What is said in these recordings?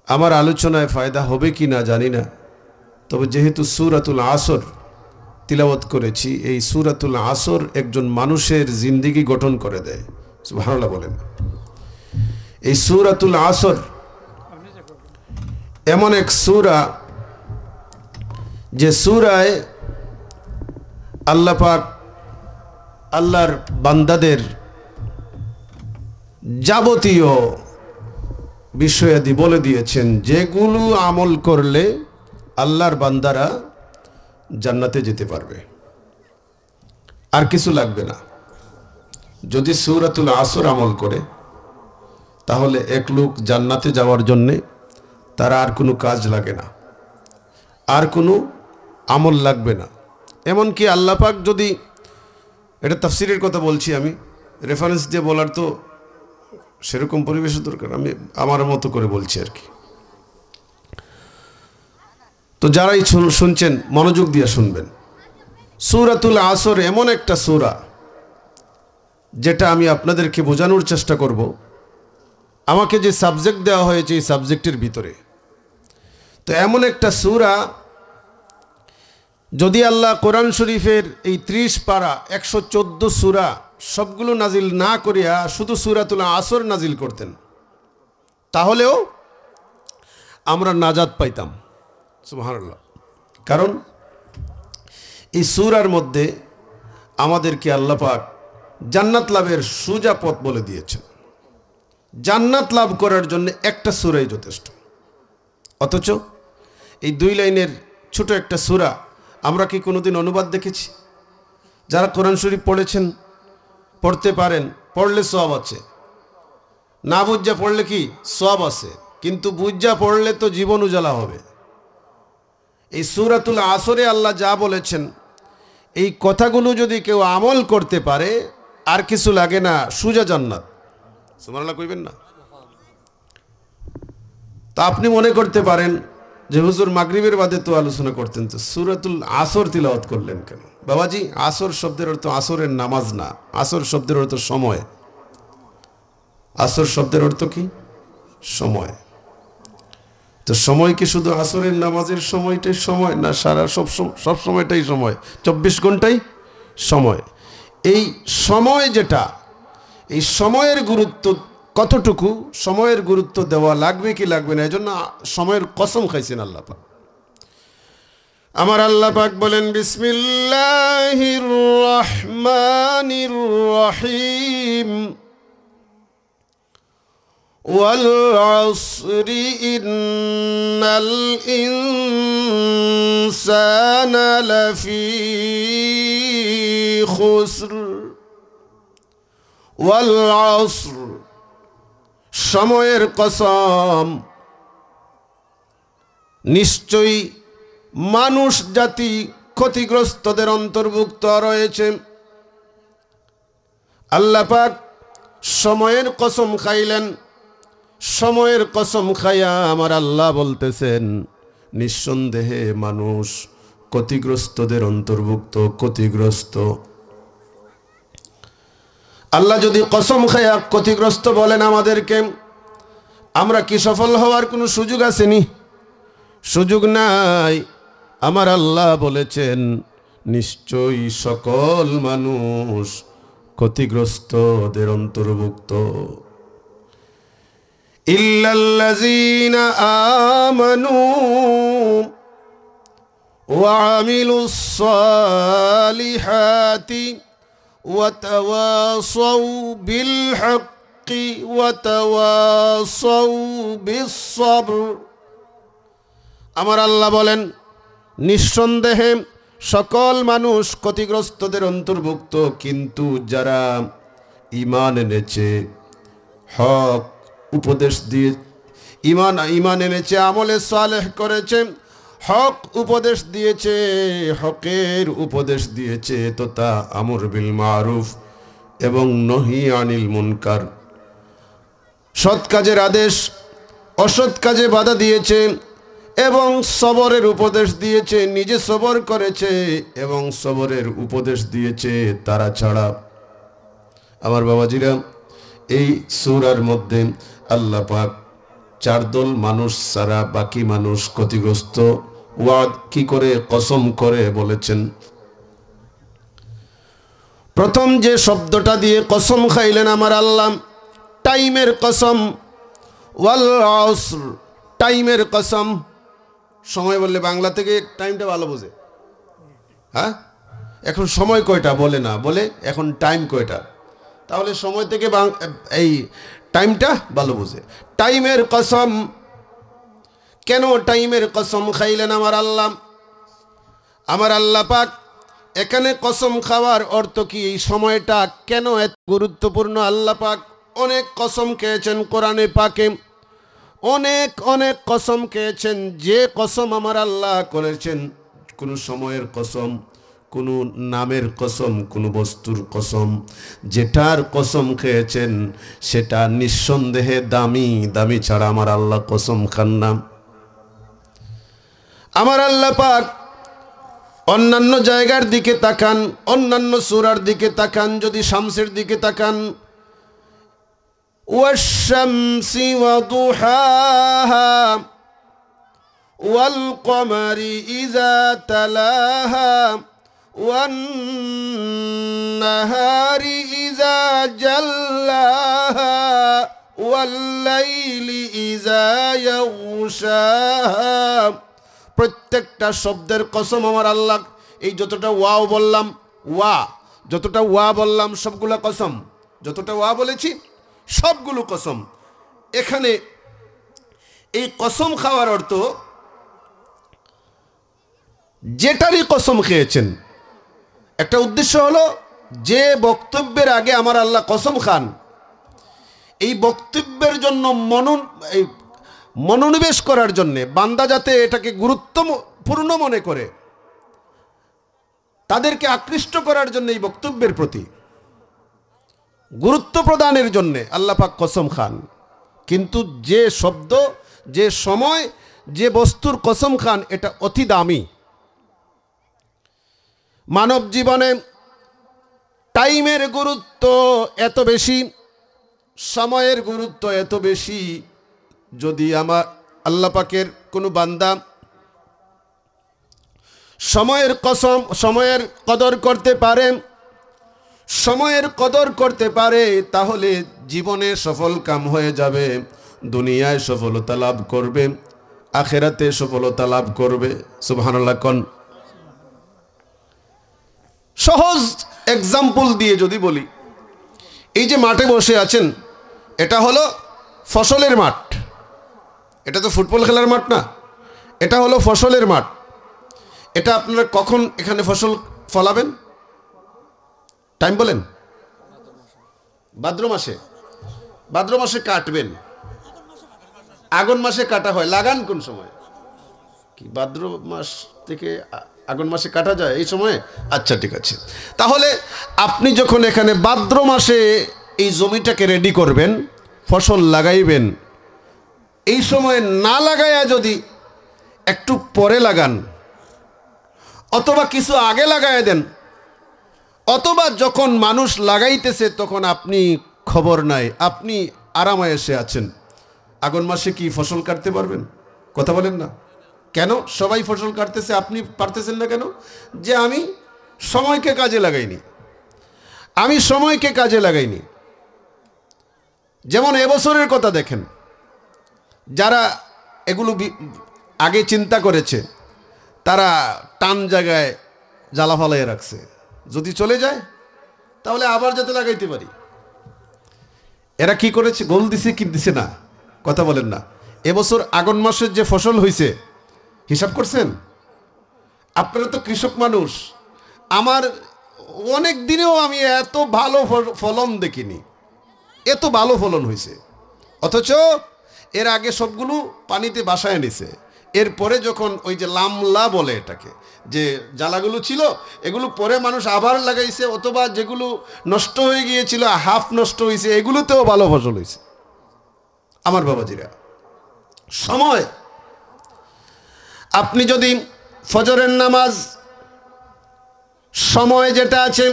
আমার আলোচনায় ফায়দা হবে কি না জানি না, তবে যেহেতু সূরাতুল আসর তিলাওয়াত করেছি, এই সূরাতুল আসর একজন মানুষের জিন্দেগি গঠন করে দেয়। সুবহানাল্লাহ বলেন। এই সূরাতুল আসর এমন এক সূরা যে সূরায় আল্লাহ পাক আল্লাহর বান্দাদের যাবতীয় বিষয়াদি বলে দিয়েছেন, যেগুলো আমল করলে আল্লাহর বান্দারা জান্নাতে যেতে পারবে, আর কিছু লাগবে না। যদি সূরাতুল আসর আমল করে তাহলে এক লোক জান্নাতে যাওয়ার জন্যে তার আর কোনো কাজ লাগে না, আর কোনো আমল লাগবে না। এমনকি আল্লাহ পাক যদি, এটা তাফসিরের কথা বলছি আমি, রেফারেন্স দিয়ে বলার তো সেরকম পরিবেশের দরকার, আমি আমার মতো করে বলছি আর কি। তো যারাই শুনছেন মনোযোগ দিয়ে শুনবেন। সূরাতুল আসর এমন একটা সূরা যেটা আমি আপনাদেরকে বোঝানোর চেষ্টা করব। আমাকে যে সাবজেক্ট দেওয়া হয়েছে এই সাবজেক্টের ভিতরে, তো এমন একটা সূরা, যদি আল্লাহ কোরআন শরীফের এই 30 পারা 114 সূরা সবগুলো নাজিল না করিয়া শুধু সূরাতুল আসর নাজিল করতেন, তাহলেও আমরা নাজাত পাইতাম। সুবহানাল্লাহ। কারণ এই সূরার মধ্যে আমাদেরকে আল্লাহ পাক জান্নাত লাভের সোজা পথ বলে দিয়েছেন। জান্নাত লাভ করার জন্য একটা সূরাই যথেষ্ট। অথচ এই 2 লাইনের ছোট একটা সূরা আমরা কি কোনোদিন অনুবাদ দেখেছি? যারা কোরআন শরীফ পড়েছেন, পড়তে পারেন, পড়লে সওয়াব আছে, না বুঝা পড়লে কি সওয়াব আছে, কিন্তু বুঝা পড়লে তো জীবন উজালা হবে। এই সূরাতুল আসরে আল্লাহ যা বলেছেন এই কথাগুলো যদি কেউ আমল করতে পারে আর কিছু লাগে না, সোজা জান্নাত। সুবহানাল্লাহ কইবেন না? তা আপনি মনে করতে পারেন যে হুজুর মাগরিবের বাদে তো আলোচনা করতেন, তো সূরাতুল আসর তিলাওয়াত করলেন কেন? বাবাজি, আসর শব্দের অর্থ আসরের নামাজ না, আসর শব্দের অর্থ সময়। আসর শব্দের অর্থ কি? সময়। তো সময় কি শুধু আসরের নামাজের সময়টাই সময় না, সারা সব সময়টাই সময়, 24 ঘন্টাই সময়? এই সময় যেটা, এই সময়ের গুরুত্ব কতটুকু, সময়ের গুরুত্ব দেওয়া লাগবে কি লাগবে না, এজন্য সময়ের কসম খাইছেন আল্লাহ পাক। আমার আল্লাহ পাক বলেন, বিসমিল্লাহির রহমানির রহিম, ওয়াল আসরি ইন্নাল ইনসানা লাফি খুসর, ওয়াল আসর, সময়ের কসম, নিশ্চয়ই মানুষ জাতি ক্ষতিগ্রস্তদের অন্তর্ভুক্ত রয়েছে। আল্লাহ পাক সময়ের কসম খাইলেন। সময়ের কসম খাইয়া আমার আল্লাহ বলতেছেন, নিঃসন্দেহে মানুষ ক্ষতিগ্রস্তদের অন্তর্ভুক্ত, ক্ষতিগ্রস্ত। আল্লাহ যদি কসম খায়া ক্ষতিগ্রস্ত বলেন আমাদেরকে, আমরা কি সফল হওয়ার কোনো সুযোগ আসেনি? সুযোগ নাই। আমার আল্লাহ বলেছেন, নিশ্চয়ই সকল মানুষ ক্ষতিগ্রস্তদের অন্তর্ভুক্ত। ইল্লাল্লাযীনা আমানু ওয়া আমিলুস সালিহাতি ওয়াতাওয়াসাউ বিল হাক্কি ওয়াতাওয়াসাউ বিস সবর। আমার আল্লাহ বলেন, নিঃসন্দেহে সকল মানুষ ক্ষতিগ্রস্তদের অন্তর্ভুক্ত, কিন্তু যারা ঈমান এনেছে, হক উপদেশ দিয়ে ঈমান এনেছে, আমলে সালেহ করেছে, হক উপদেশ দিয়েছে, হকের উপদেশ দিয়েছে, তো তা আমর বিল মারুফ এবং নহি আনিল মুনকার, সৎ কাজের আদেশ, অসৎ কাজে বাধা দিয়েছে, এবং সবরের উপদেশ দিয়েছে, নিজে সবর করেছে এবং সবরের উপদেশ দিয়েছে তারা ছাড়া। আমার বাবাজিরা, এই সূরার মধ্যে আল্লাহ পাক চার দল মানুষ ছাড়া বাকি মানুষ ক্ষতিগ্রস্ত। ওয়াদ কি করে, কসম করে বলেছেন। প্রথম যে শব্দটা দিয়ে কসম খাইলেন আমার আল্লাহ, টাইমের কসম। ওয়াল আসর, টাইমের কসম। সময় বললে বাংলা থেকে টাইমটা ভালো বোঝে। হ্যাঁ, এখন সময় কয়টা বলে না, বলে এখন টাইম কয়টা। তাহলে সময় থেকে এই টাইমটা ভালো বোঝে। টাইমের কসম। কেন টাইমের কসম খাইলেন আমার আল্লাহ? আমার আল্লাহ পাক এখানে কসম খাওয়ার অর্থ কি, এই সময়টা কেন এত গুরুত্বপূর্ণ? আল্লাহ পাক অনেক কসম খেয়েছেন কোরআনে পাকে, অনেক অনেক কসম খেয়েছেন। যে কসম আমার আল্লাহ করেছেন, কোনো সময়ের কসম, কোনো নামের কসম, কোনো বস্তুর কসম, যেটার কসম খেয়েছেন সেটা নিঃসন্দেহে দামি। দামি ছাড়া আমার আল্লাহ কসম খান না। আমার আল্লাহ পাক অন্যান্য জায়গার দিকে তাকান, অন্যান্য সূরার দিকে তাকান, যদি শামসের দিকে তাকান, ওয়াশ-শামসি ওয়া-দুহাহা ওয়াল-কমারি ইযা তালাহা ওয়ান-নাহারি ইযা জাল্লাহা ওয়াল-লাইলি ইযা ইয়াগশাহা। প্রত্যেকটা শব্দের কসম আমার আল্লাহ। এই যতটা ওয়াও বললাম, যতটা ওয়া বললাম সবগুলো কসম। যতটা ওয়া বলেছি সবগুলো কসম। এখানে এই কসম খাওয়ার অর্থ যেটারই কসম খেয়েছেন, একটা উদ্দেশ্য হলো যে বক্তব্যের আগে আমার আল্লাহ কসম খান, এই বক্তব্যের জন্য মনোনিবেশ করার জন্যে, বান্দা যাতে এটাকে গুরুত্বপূর্ণ মনে করে, তাদেরকে আকৃষ্ট করার জন্য, এই বক্তব্যের প্রতি গুরুত্ব প্রদানের জন্যে আল্লাহ পাক কসম খান। কিন্তু যে শব্দ, যে সময়, যে বস্তুর কসম খান, এটা অতি দামি। মানব জীবনে টাইমের গুরুত্ব এত বেশি, সময়ের গুরুত্ব এত বেশি। যদি আমার আল্লাহ পাকের কোনো বান্দা সময়ের কসম, সময়ের কদর করতে পারে, সময়ের কদর করতে পারে, তাহলে জীবনে সফল কাম হয়ে যাবে। দুনিয়ায় সফলতা লাভ করবে, আখেরাতে সফলতা লাভ করবে। সুবহানাল্লাহ কোন। সহজ এক্সাম্পল দিয়ে যদি বলি, এই যে মাঠে বসে আছেন, এটা হলো ফসলের মাঠ। এটা তো ফুটবল খেলার মাঠ না, এটা হলো ফসলের মাঠ। এটা আপনারা কখন এখানে ফসল ফলাবেন? টাইম বলেন। ভাদ্র মাসে। ভাদ্র মাসে কাটবেন, আগুন মাসে কাটা হয়। লাগান কোন সময়? কি ভাদ্র মাস থেকে আগুন মাসে কাটা যায় এই সময়ে? আচ্ছা, ঠিক আছে। তাহলে আপনি যখন এখানে ভাদ্র মাসে এই জমিটাকে রেডি করবেন, ফসল লাগাইবেন, এই সময় না লাগাইয়া যদি একটু পরে লাগান, অথবা কিছু আগে লাগাইয়া দেন, অথবা যখন মানুষ লাগাইতেছে তখন আপনি খবর নাই, আপনি আরামায়েশে আছেন, আগুন মাসে কি ফসল কাটতে পারবেন? কথা বলেন না কেন? সবাই ফসল কাটতেছে, আপনি পারতেছেন না কেন? যে আমি সময়কে কাজে লাগাইনি, আমি সময়কে কাজে লাগাইনি। যেমন এবছরের কথা দেখেন, যারা এগুলো আগে চিন্তা করেছে, তারা টান জায়গায় জ্বালা ফালাইয়ে রাখছে, যদি চলে যায় তাহলে আবার যাতে লাগাইতে পারি। এরা কি করেছে? গোল দিছে কি দিছে না? কথা বলেন না। এবছর আগুন মাসের যে ফসল হয়েছে হিসাব করছেন? আপনারা তো কৃষক মানুষ, আমার অনেক দিনেও আমি এত ভালো ফলন দেখিনি, এত ভালো ফলন হয়েছে। অথচ এর আগে সবগুলো পানিতে বাসায় নিছে। এরপরে যখন ওই যে লামলা বলে এটাকে, যে জ্বালাগুলো ছিল এগুলো পরে মানুষ আবার লাগাইছে, অথবা যেগুলো নষ্ট হয়ে গিয়েছিল, হাফ নষ্ট হয়েছে, এগুলোতেও ভালো ফসল হয়েছে। আমার বাবাজিরা, সময়, আপনি যদি ফজরের নামাজ সময় যেটা আছে,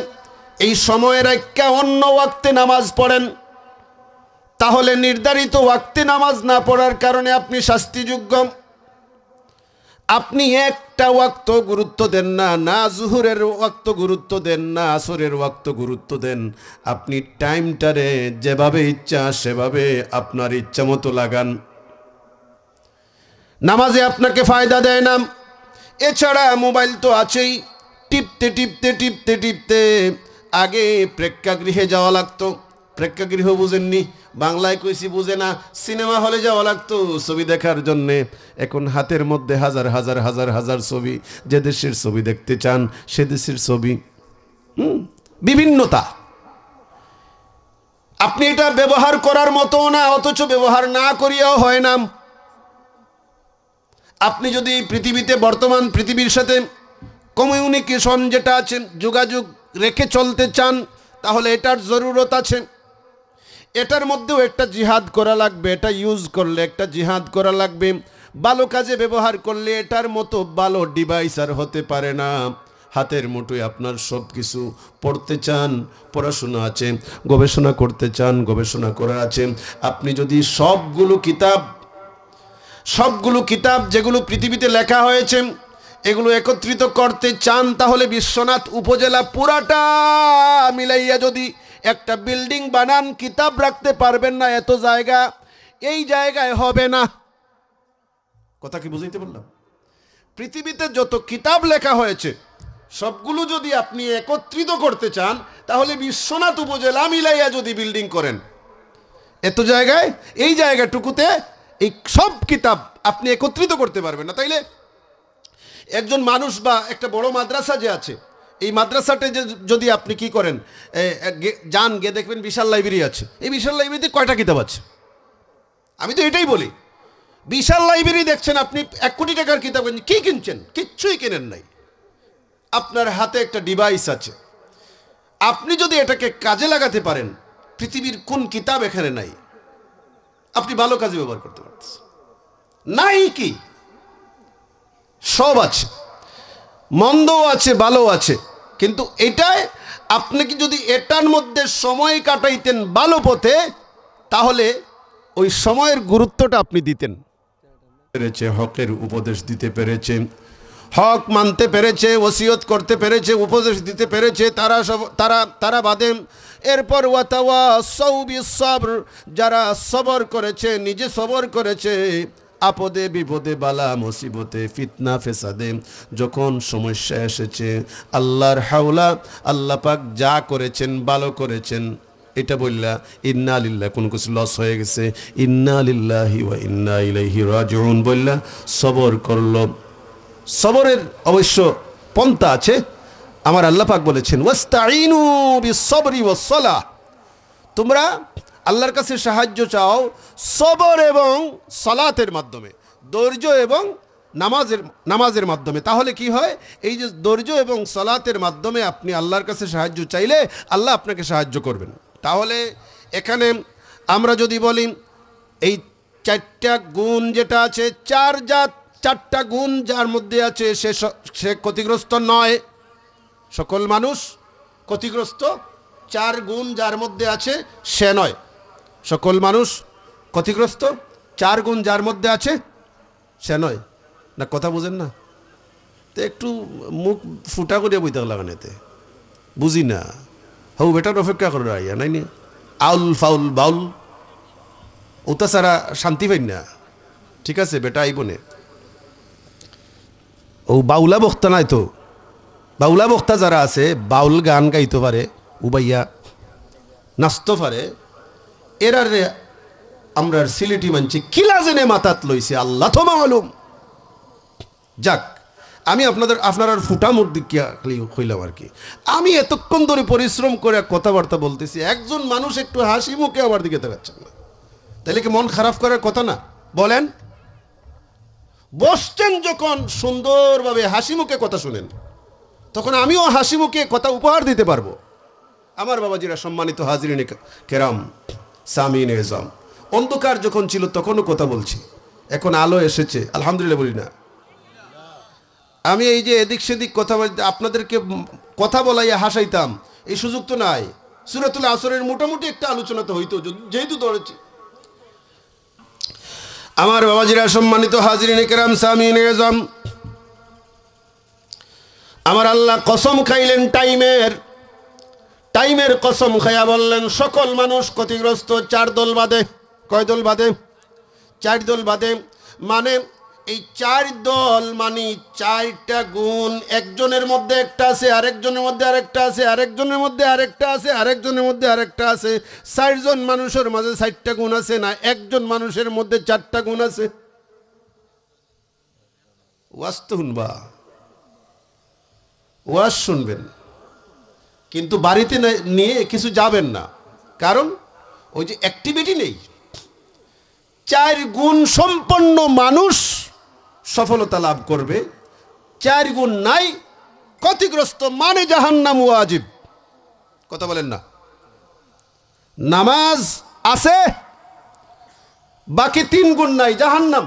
এই সময়ের একটা অন্য ওয়াক্তে নামাজ পড়েন, তাহলে নির্ধারিত ওয়াক্তে নামাজ না পড়ার কারণে আপনি শাস্তিযোগ্য। আপনি একটা ওয়াক্ত গুরুত্ব দেন না, না জুহুরের ওয়াক্ত গুরুত্ব দেন, না আসরের ওয়াক্ত গুরুত্ব দেন। আপনি টাইমটারে যেভাবে ইচ্ছা সেভাবে আপনার ইচ্ছা মতো লাগান। নামাজে আপনাকে ফায়দা দেয় না। এছাড়া মোবাইল তো আছেই, টিপতে টিপতে টিপতে টিপতে আগে প্রেক্ষাগৃহে যাওয়া লাগতো। প্রেক্ষাগৃহ বুঝেননি, বাংলায় কইছি বুঝে না। সিনেমা হলে যাওয়া লাগতো ছবি দেখার জন্যে। এখন হাতের মধ্যে হাজার হাজার হাজার হাজার ছবি, যে দেশের ছবি দেখতে চান সে দেশের ছবি। বিভিন্নতা। আপনি এটা ব্যবহার করার মতো না, অথচ ব্যবহার না করিয়াও হয় না। আপনি যদি পৃথিবীতে বর্তমান পৃথিবীর সাথে কমিউনিকেশন যেটা আছে, যোগাযোগ রেখে চলতে চান, তাহলে এটার জরুরত আছে। এটার মধ্যেও একটা জিহাদ করা লাগবে। এটা ইউজ করলে একটা জিহাদ করা লাগবে। ভালো কাজে ব্যবহার করলে এটার মতো ভালো ডিভাইস আর হতে পারে না। হাতের মুঠোয় আপনার সব কিছু। পড়তে চান, পড়াশোনা আছে। গবেষণা করতে চান, গবেষণা করা আছে। আপনি যদি সবগুলো কিতাব যেগুলো পৃথিবীতে লেখা হয়েছে এগুলো একত্রিত করতে চান, তাহলে বিশ্বনাথ উপজেলা পুরাটা মিলাইয়া যদি একটা বিল্ডিং বানান, কিতাব রাখতে পারবেন না। এত জায়গা এই জায়গায় হবে না। কথা কি বুঝাইতে বললাম? পৃথিবীতে যত কিতাব লেখা হয়েছে সবগুলো যদি আপনি একত্রিত করতে চান, তাহলে বিশ্বনাথ উপজেলা মিলাইয়া যদি বিল্ডিং করেন, এত জায়গায় এই জায়গাটুকুতে এই সব কিতাব আপনি একত্রিত করতে পারবেন না। তাইলে একজন মানুষ বা একটা বড় মাদ্রাসা যে আছে, এই মাদ্রাসাতে যদি আপনি কি করেন, যান গিয়ে দেখবেন বিশাল লাইব্রেরি আছে। এই বিশাল লাইব্রেরিতে কয়টা কিতাব আছে? আমি তো এটাই বলি, বিশাল লাইব্রেরি দেখছেন আপনি, 1 কোটি টাকার কিতাব কি কিনছেন? কিচ্ছুই কেনেন নাই। আপনার হাতে একটা ডিভাইস আছে। আপনি যদি এটাকে কাজে লাগাতে পারেন, পৃথিবীর কোন কিতাব এখানে নাই, আপনি ভালো কাজে ব্যবহার করতে পারছেন। নাই কি? সব আছে, মন্দও আছে, ভালো আছে। কিন্তু এটাই আপনি কি যদি এটার মধ্যে সময় কাটাইতেন ভালো পথে, তাহলে ওই সময়ের গুরুত্বটা আপনি দিতেন। পেরেছে, হকের উপদেশ দিতে পেরেছে, হক মানতে পেরেছে, ওসিয়ত করতে পেরেছে, উপদেশ দিতে পেরেছে, তারা বাদে। এরপর ওয়াতাওয়াসাউ বিস-সাবর, যারা সবর করেছে, নিজে সবর করেছে আপদে বিপদে, বালা মুসিবতে, ফিতনা ফেসাদে, যখন সমস্যা এসেছে, আল্লাহর হাওলা, আল্লাহ পাক যা করেছেন ভালো করেছেন এটা বললা ইন্না লিল্লাহি, কোন কিছু লস হয়ে গেছে ইন্না লিল্লাহি ওয়া ইন্না ইলাইহি রাজিউন বললা সবর করলো। সবরের অবশ্য পন্থা আছে। আমার আল্লাহ পাক বলেছেন ওয়াস্তাঈনু বিস-সাবরি ওয়াস-সালাহ, তোমরা আল্লাহর কাছে সাহায্য চাও সবর এবং সালাতের মাধ্যমে, ধৈর্য এবং নামাজের মাধ্যমে। তাহলে কি হয়? এই যে ধৈর্য এবং সালাতের মাধ্যমে আপনি আল্লাহর কাছে সাহায্য চাইলে আল্লাহ আপনাকে সাহায্য করবেন। তাহলে এখানে আমরা যদি বলি এই 4টা গুণ যেটা আছে, 4টা গুণ যার মধ্যে আছে সে ক্ষতিগ্রস্ত নয়। সকল মানুষ ক্ষতিগ্রস্ত। 4 গুণ যার মধ্যে আছে সে নয়। সকল মানুষ ক্ষতিগ্রস্ত। 4 গুণ যার মধ্যে আছে সে নয়। না কথা বুঝেন না? তো একটু মুখ ফুটা করে বইতে লাগান, এতে বুঝি না। হৌ বেটার অপেক্ষা করে রাইয়া নাই নি, আউল ফাউল বাউল ওটা ছাড়া শান্তি পাই না। ঠিক আছে বেটা আইবনে, ও বাউলা বক্তা নাই তো। বাউলা বক্তা যারা আছে, বাউল গান গাইতে পারে, উবাইয়া নাচতে পারে, এরারে আমরা সিলেটি মানছি কিলা জেনে মাথাত লইছে আল্লাহ তো মালুম। যাক, আমি আপনার ফুটা মুখ দিকিয়া হইলাম আর কি। আমি এতক্ষণ ধরে পরিশ্রম করে কথাবার্তা বলতেছি, একজন মানুষ একটু হাসি মুখে আমার দিকে তাকাচ্ছেন না। তাহলে কি মন খারাপ করার কথা না? বলেন। বসছেন যখন সুন্দরভাবে হাসি মুখে কথা শুনেন, তখন আমিও হাসি মুখে কথা উপহার দিতে পারবো। আমার বাবাজিরা, সম্মানিত হাজিরিন কেরাম, সামিন এজাম, অন্ধকার যখন ছিল তখনও কথা বলছি, এখন আলো এসেছে আলহামদুলিল্লাহ বলি না। আমি এই যে এদিক সেদিক কথা বলতে আপনাদেরকে কথা বলাইয়া হাসাইতাম, এই সুযোগ তো নাই। সূরাতুল আসরের মোটামুটি একটা আলোচনা তো হইতো, যেহেতু ধরেছি আমার বাবাজিরা, সম্মানিত হাজিরিনে কেরাম, সামিনে আজম, আমার আল্লাহ কসম খাইলেন টাইমের কসম খাইয়া বললেন, সকল মানুষ ক্ষতিগ্রস্ত 4 দল বাদে। কয় দল বাদে? 4 দল বাদে। মানে এই 4 দল মানে 4টা গুণ, একজনের মধ্যে একটা আছে, আরেকজনের মধ্যে আরেকটা আছে, আরেকজনের মধ্যে আরেকটা আছে, আরেকজনের মধ্যে আরেকটা আছে। 4 জন মানুষের মাঝে 4টা গুণ আছে না, একজন মানুষের মধ্যে 4টা গুণ আছে। ওয়াজ তো শুনবা, ওয়াজ শুনবেন, কিন্তু বাড়িতে নিয়ে কিছু যাবেন না, কারণ ওই যে অ্যাক্টিভিটি নেই। 4 গুণ সম্পন্ন মানুষ সফলতা লাভ করবে, 4 গুণ নাই ক্ষতিগ্রস্ত, মানে জাহান্নাম ওয়াজিব। কথা বলেন না? নামাজ আছে, বাকি 3 গুণ নাই, জাহান্নাম।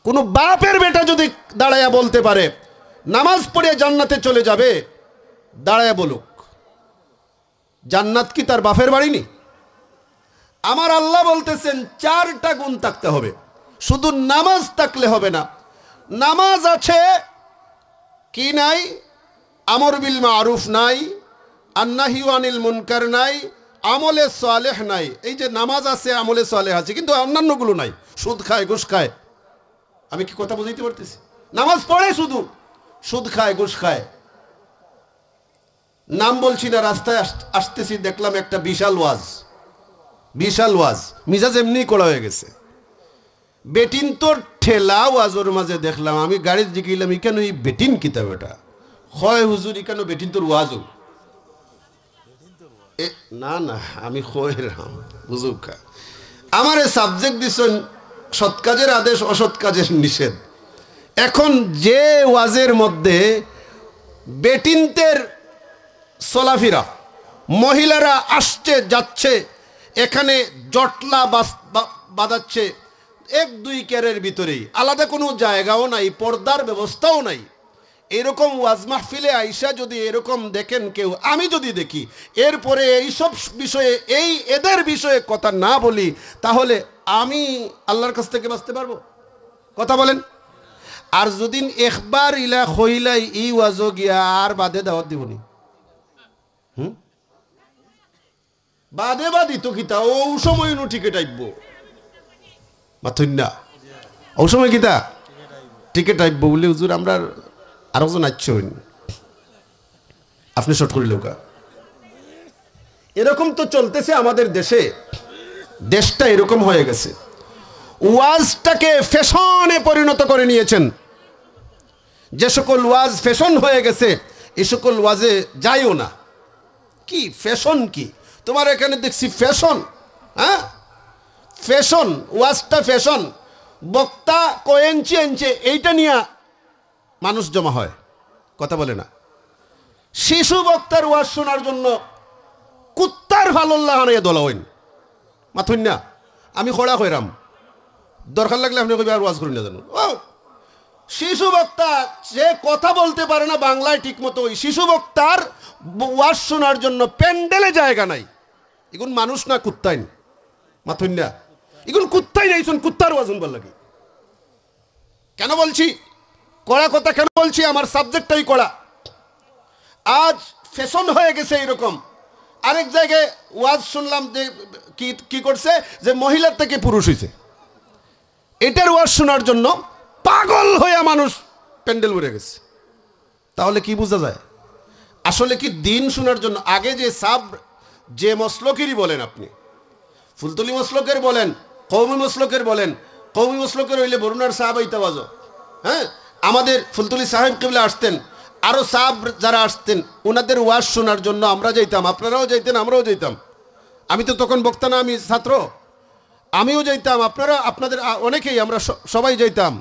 কোন বাপের বেটা যদি দাঁড়ায়া বলতে পারে নামাজ পড়ে জান্নাতে চলে যাবে, দাঁড়ায়া বলুক। জান্নাত কি তার বাপের বাড়ি নি? আমার আল্লাহ বলতেছেন 4টা গুণ থাকতে হবে, শুধু নামাজ থাকলে হবে না। নামাজ আছে কি নাই? আমর বিল মারুফ নাই, আন্নাহি আনিল মুনকার নাই, আমলে সালেহ নাই। এই যে নামাজ আছে, আমলে সালেহ আছে, কিন্তু অন্যান্যগুলো নাই। সুদ খায়, ঘুষ খায়। আমি কি কথা বুঝাইতে পারতেছি? নামাজ পড়ে শুধু সুদ খায়, ঘুষ খায়। নাম বলছি না, রাস্তায় আসতেছি, দেখলাম একটা বিশাল ওয়াজ, মিজাজ এমনি করা হয়ে গেছে। বেটিন তোর ঠেলা ওয়াজের মাঝে দেখলাম, আমি গাড়ি জিগিলাম, কেন এই বেটিন কিতাব এটা হয় হুজুর, কেন বেটিন তোর ওয়াজও? না না, আমি রাম বুঝুকা। আমার সাবজেক্ট দিচ্ছেন সৎ কাজের আদেশ, অসৎ কাজের নিষেধ। এখন যে ওয়াজের মধ্যে বেটিনদের চলাফেরা, মহিলারা আসছে যাচ্ছে, এখানে জটলা বাঁধাচ্ছে 1-2 ক্যারের ভিতরেই, আলাদা কোনো জায়গাও নাই, পর্দার ব্যবস্থাও নাই। এরকম ওয়াজ মাহফিলে আইসা যদি এরকম দেখেন কেউ, আমি যদি দেখি, এরপরে এইসব বিষয়ে, এদের বিষয়ে কথা না বলি, তাহলে আমি আল্লাহর কাছ থেকে বাঁচতে পারবো? কথা বলেন। আর যদি একবার ইলা হইলাই ই ওয়াজও গিয়া আর বাদে দাওয়াত দিবনি, বাদে বাদি তো কিতা ও সময় নো টিকেট আইব মাথুন না, ও সময় কিতা টিকেট আইব বলে হুজুর আমরা আরেকজন আচ্ছন, আপনি শর্ট করিল কা। এরকম তো চলতেছে আমাদের দেশে, দেশটা এরকম হয়ে গেছে। ওয়াজটাকে ফ্যাশনে পরিণত করে নিয়েছেন। যে সকল ওয়াজ ফ্যাশন হয়ে গেছে, এই সকল ওয়াজে যাইও না। কি ফ্যাশন? কি তোমার এখানে দেখছি ফ্যাশন? হ্যাঁ, ফ্যাশন, ওয়াজটা ফ্যাশন। বক্তা কোয়েঞ্চি এনচে এইটা নিয়ে মানুষ জমা হয়, কথা বলে না। শিশু বক্তার ওয়াজ শোনার জন্য কুত্তার ভালোল্লাহ হানাইয়া দলা হইন মাথুন না। আমি খোড়া কইরাম, দরকার লাগলে আপনি কইবে আর ওয়াজ করি না জানো। ও শিশু বক্তা যে কথা বলতে পারে না বাংলায় ঠিক মতো, ওই শিশু বক্তার ওয়াজ শোনার জন্য প্যান্ডেলে জায়গা নাই। এগুন মানুষ না, কুত্তাই মাথুন না, এগুন কুত্তাই নাইছুন, কুত্তার ওয়াজ শুনবার লাগে। কেন বলছি কড়া কথা, কেন বলছি? আমার সাবজেক্টটাই কড়া। আজ ফ্যাশন হয়ে গেছে এরকম। আরেক জায়গায় ওয়াজ শুনলাম যে কি করছে, যে মহিলার থেকে পুরুষ হয়েছে, এটার ওয়াজ শোনার জন্য পাগল হয়ে মানুষ প্যান্ডেল ভরে গেছে। তাহলে কি বোঝা যায়? আসলে কি দিন শোনার জন্য? আগে যে মসলকেরই বলেন আপনি, ফুলতলি মসলকের বলেন, কওমি মসলকের বলেন, কওমি মসলকের হইলে বরুণার সাহাব আইতাওয়াজ। হ্যাঁ, আমাদের ফুলতলি সাহেব কিবলা আসতেন, আরও সাহাব যারা আসতেন, ওনাদের ওয়াজ শোনার জন্য আমরা যাইতাম, আপনারাও যাইতেন, আমরাও যাইতাম। আমি তো তখন বক্তা না, আমি ছাত্র, আমিও যাইতাম, আপনাদের অনেকেই, আমরা সবাই যাইতাম।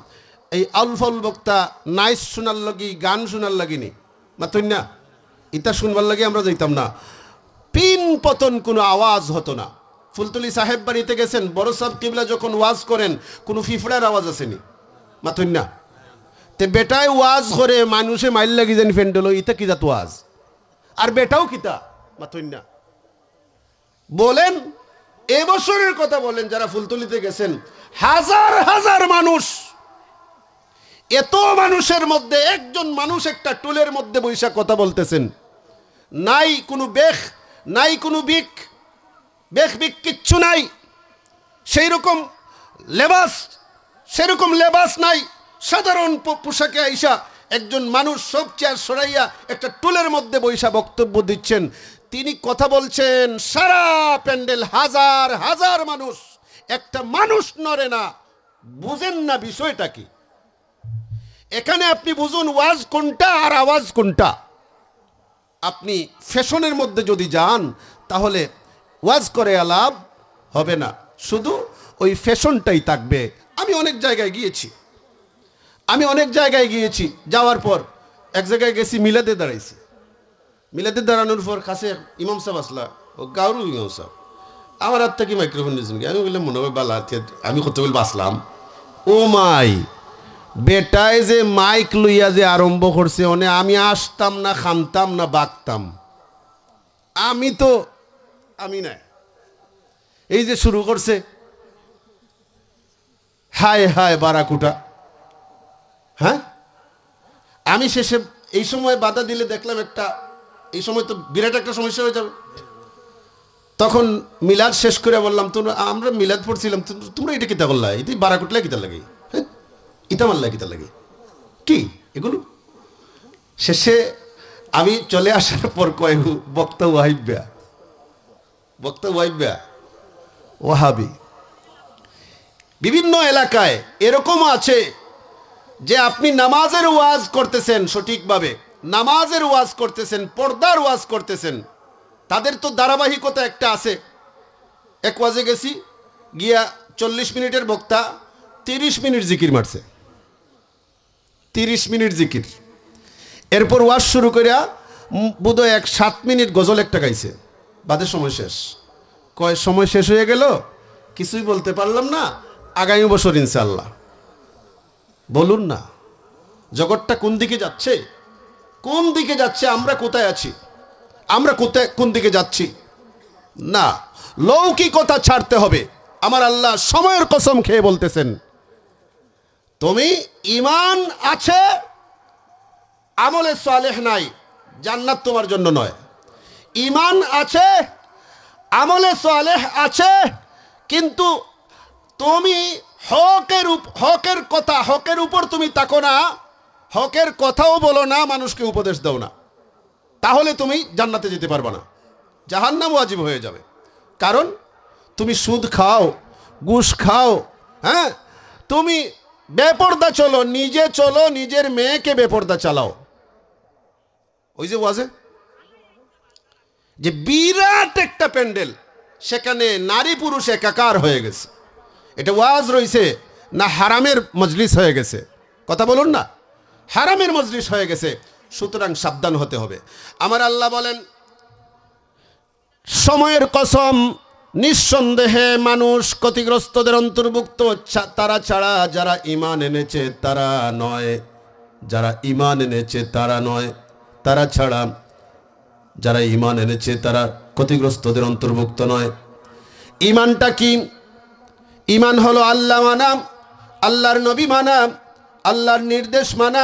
এই আলফল বক্তা নাইস শোনার লাগি, গান শোনার লাগিনি মাথুন না, ইতা শুনবার লাগে আমরা যাইতাম না। পিন পতন কোনো আওয়াজ হতো না। ফুলতলি সাহেব বাড়িতে গেছেন, বড় সাহেব কিবলা যখন ওয়াজ করেন, কোনো ফিফড়ার আওয়াজ আসেনি মাথুন না। তে বেটায় ওয়াজ করে মানুষে মাইল লাগি যেন ফেন্ডেল, ইতা কি যাত ওয়াজ? আর বেটাও কিতা মাথুন না। বলেন এবছরের কথা বলেন, যারা ফুলতলিতে গেছেন, হাজার হাজার মানুষ, এত মানুষের মধ্যে একজন মানুষ একটা টুলের মধ্যে বৈশা কথা বলতেছেন, নাই কোনো বেখ, নাই কোনো বিক কিচ্ছু নাই, সেই রকম লেবাস, সেরকম লেবাস নাই, সাধারণ পোশাকে আইসা একজন মানুষ সব চেয়ার সরাইয়া একটা টুলের মধ্যে বৈশা বক্তব্য দিচ্ছেন। তিনি কথা বলছেন, সারা প্যান্ডেল হাজার হাজার মানুষ, একটা মানুষ নড়ে না। বুঝেন না বিষয়টা কি? এখানে আপনি বুঝুন ওয়াজ কোনটা আর আওয়াজ কোনটা। আপনি ফ্যাশনের মধ্যে যদি যান তাহলে ওয়াজ করে আলাপ হবে না, শুধু ওই ফ্যাশনটাই থাকবে। আমি অনেক জায়গায় গিয়েছি, যাওয়ার পর এক জায়গায় গেছি, মিলাদে দাঁড়াইছি। মিলাদে দাঁড়ানোর পর কাছে ইমাম সাহেব আসলা, ও গাউরু ইমাম সাহেব, আমার হাত থেকে মাইক্রোফোন দিয়েছেন, আমি বললাম মনে হয় বালা, আমি কত বল বাসলাম। ও মাই বেটায় যে মাইক লইয়া যে আরম্ভ করছে, অনে আমি আসতাম না, খামতাম না, বাগতাম। আমি না, এই যে শুরু করছে, হায় হায় বারাকুটা। হ্যাঁ, আমি শেষে এই সময় বাধা দিলে দেখলাম একটা, এই সময় তো বিরাট একটা সমস্যা হয়ে যাবে। তখন মিলাদ শেষ করে বললাম, তোমরা, আমরা মিলাদ পড়ছিলাম, তোমরা এটা কিতা করলা, এটি বারাকুটলা কিতা লাগে, হ্যাঁ ইতা মাল্লা কিতা লাগে, কি এগুলো? শেষে আমি চলে আসার পর কয় বক্তা ওয়াহিব্যা ওয়াহাবি। বিভিন্ন এলাকায় এরকমও আছে যে আপনি নামাজের ওয়াজ করতেছেন, সঠিকভাবে নামাজের ওয়াজ করতেছেন, পর্দার ওয়াজ করতেছেন, তাদের তো ধারাবাহিকতা একটা আছে। এক ওয়াজে গেছি, গিয়া 40 মিনিটের বক্তা 30 মিনিট জিকির মারছে, 30 মিনিট জিকির। এরপর ওয়াজ শুরু করিয়া বোধহয় 7 মিনিট গজল একটা গাইছে, বাদে সময় শেষ। কয় সময় শেষ হয়ে গেল, কিছুই বলতে পারলাম না, আগামী বছর ইনশাআল্লাহ। বলুন না, জগৎটা কোন দিকে যাচ্ছে, কোন দিকে যাচ্ছে, আমরা কোথায় আছি, আমরা কোন দিকে যাচ্ছি? না, লৌকিকতা ছাড়তে হবে। আমার আল্লাহ সময়ের কসম খেয়ে বলতেছেন, তুমি ঈমান আছে, আমলে সালেহ নাই, জান্নাত তোমার জন্য নয়। ঈমান আছে, আমলে সালেহ আছে, কিন্তু তুমি হকের উপর তুমি তাকো না, হকের কথাও বলো না, মানুষকে উপদেশ দাও না, তাহলে তুমি জান্নাতে যেতে পারবে না, জাহান্নাম ওয়াজিব হয়ে যাবে। কারণ তুমি সুদ খাও, ঘুষ খাও, হ্যাঁ, তুমি বেপরদা চলো, নিজের মেয়েকে বেপরদা চালাও। ওই যে ওয়াজে যে বিরাট একটা প্যান্ডেল, সেখানে নারী পুরুষ একাকার হয়ে গেছে, এটা ওয়াজ রইছে না হারামের মজলিস হয়ে গেছে? কথা বলুন না, হারামের মজলিস হয়ে গেছে। সুতরাং সাবধান হতে হবে। আমার আল্লাহ বলেন, সময়ের কসম, নিঃসন্দেহে মানুষ ক্ষতিগ্রস্তদের অন্তর্ভুক্ত, তারা ছাড়া যারা ঈমান এনেছে তারা নয়, যারা ঈমান এনেছে তারা নয়, তারা ছাড়া যারা ঈমান এনেছে তারা ক্ষতিগ্রস্তদের অন্তর্ভুক্ত নয়। ঈমানটা কি? ঈমান হলো আল্লাহ মানা, আল্লাহর নবী মানা, আল্লাহর নির্দেশ মানা,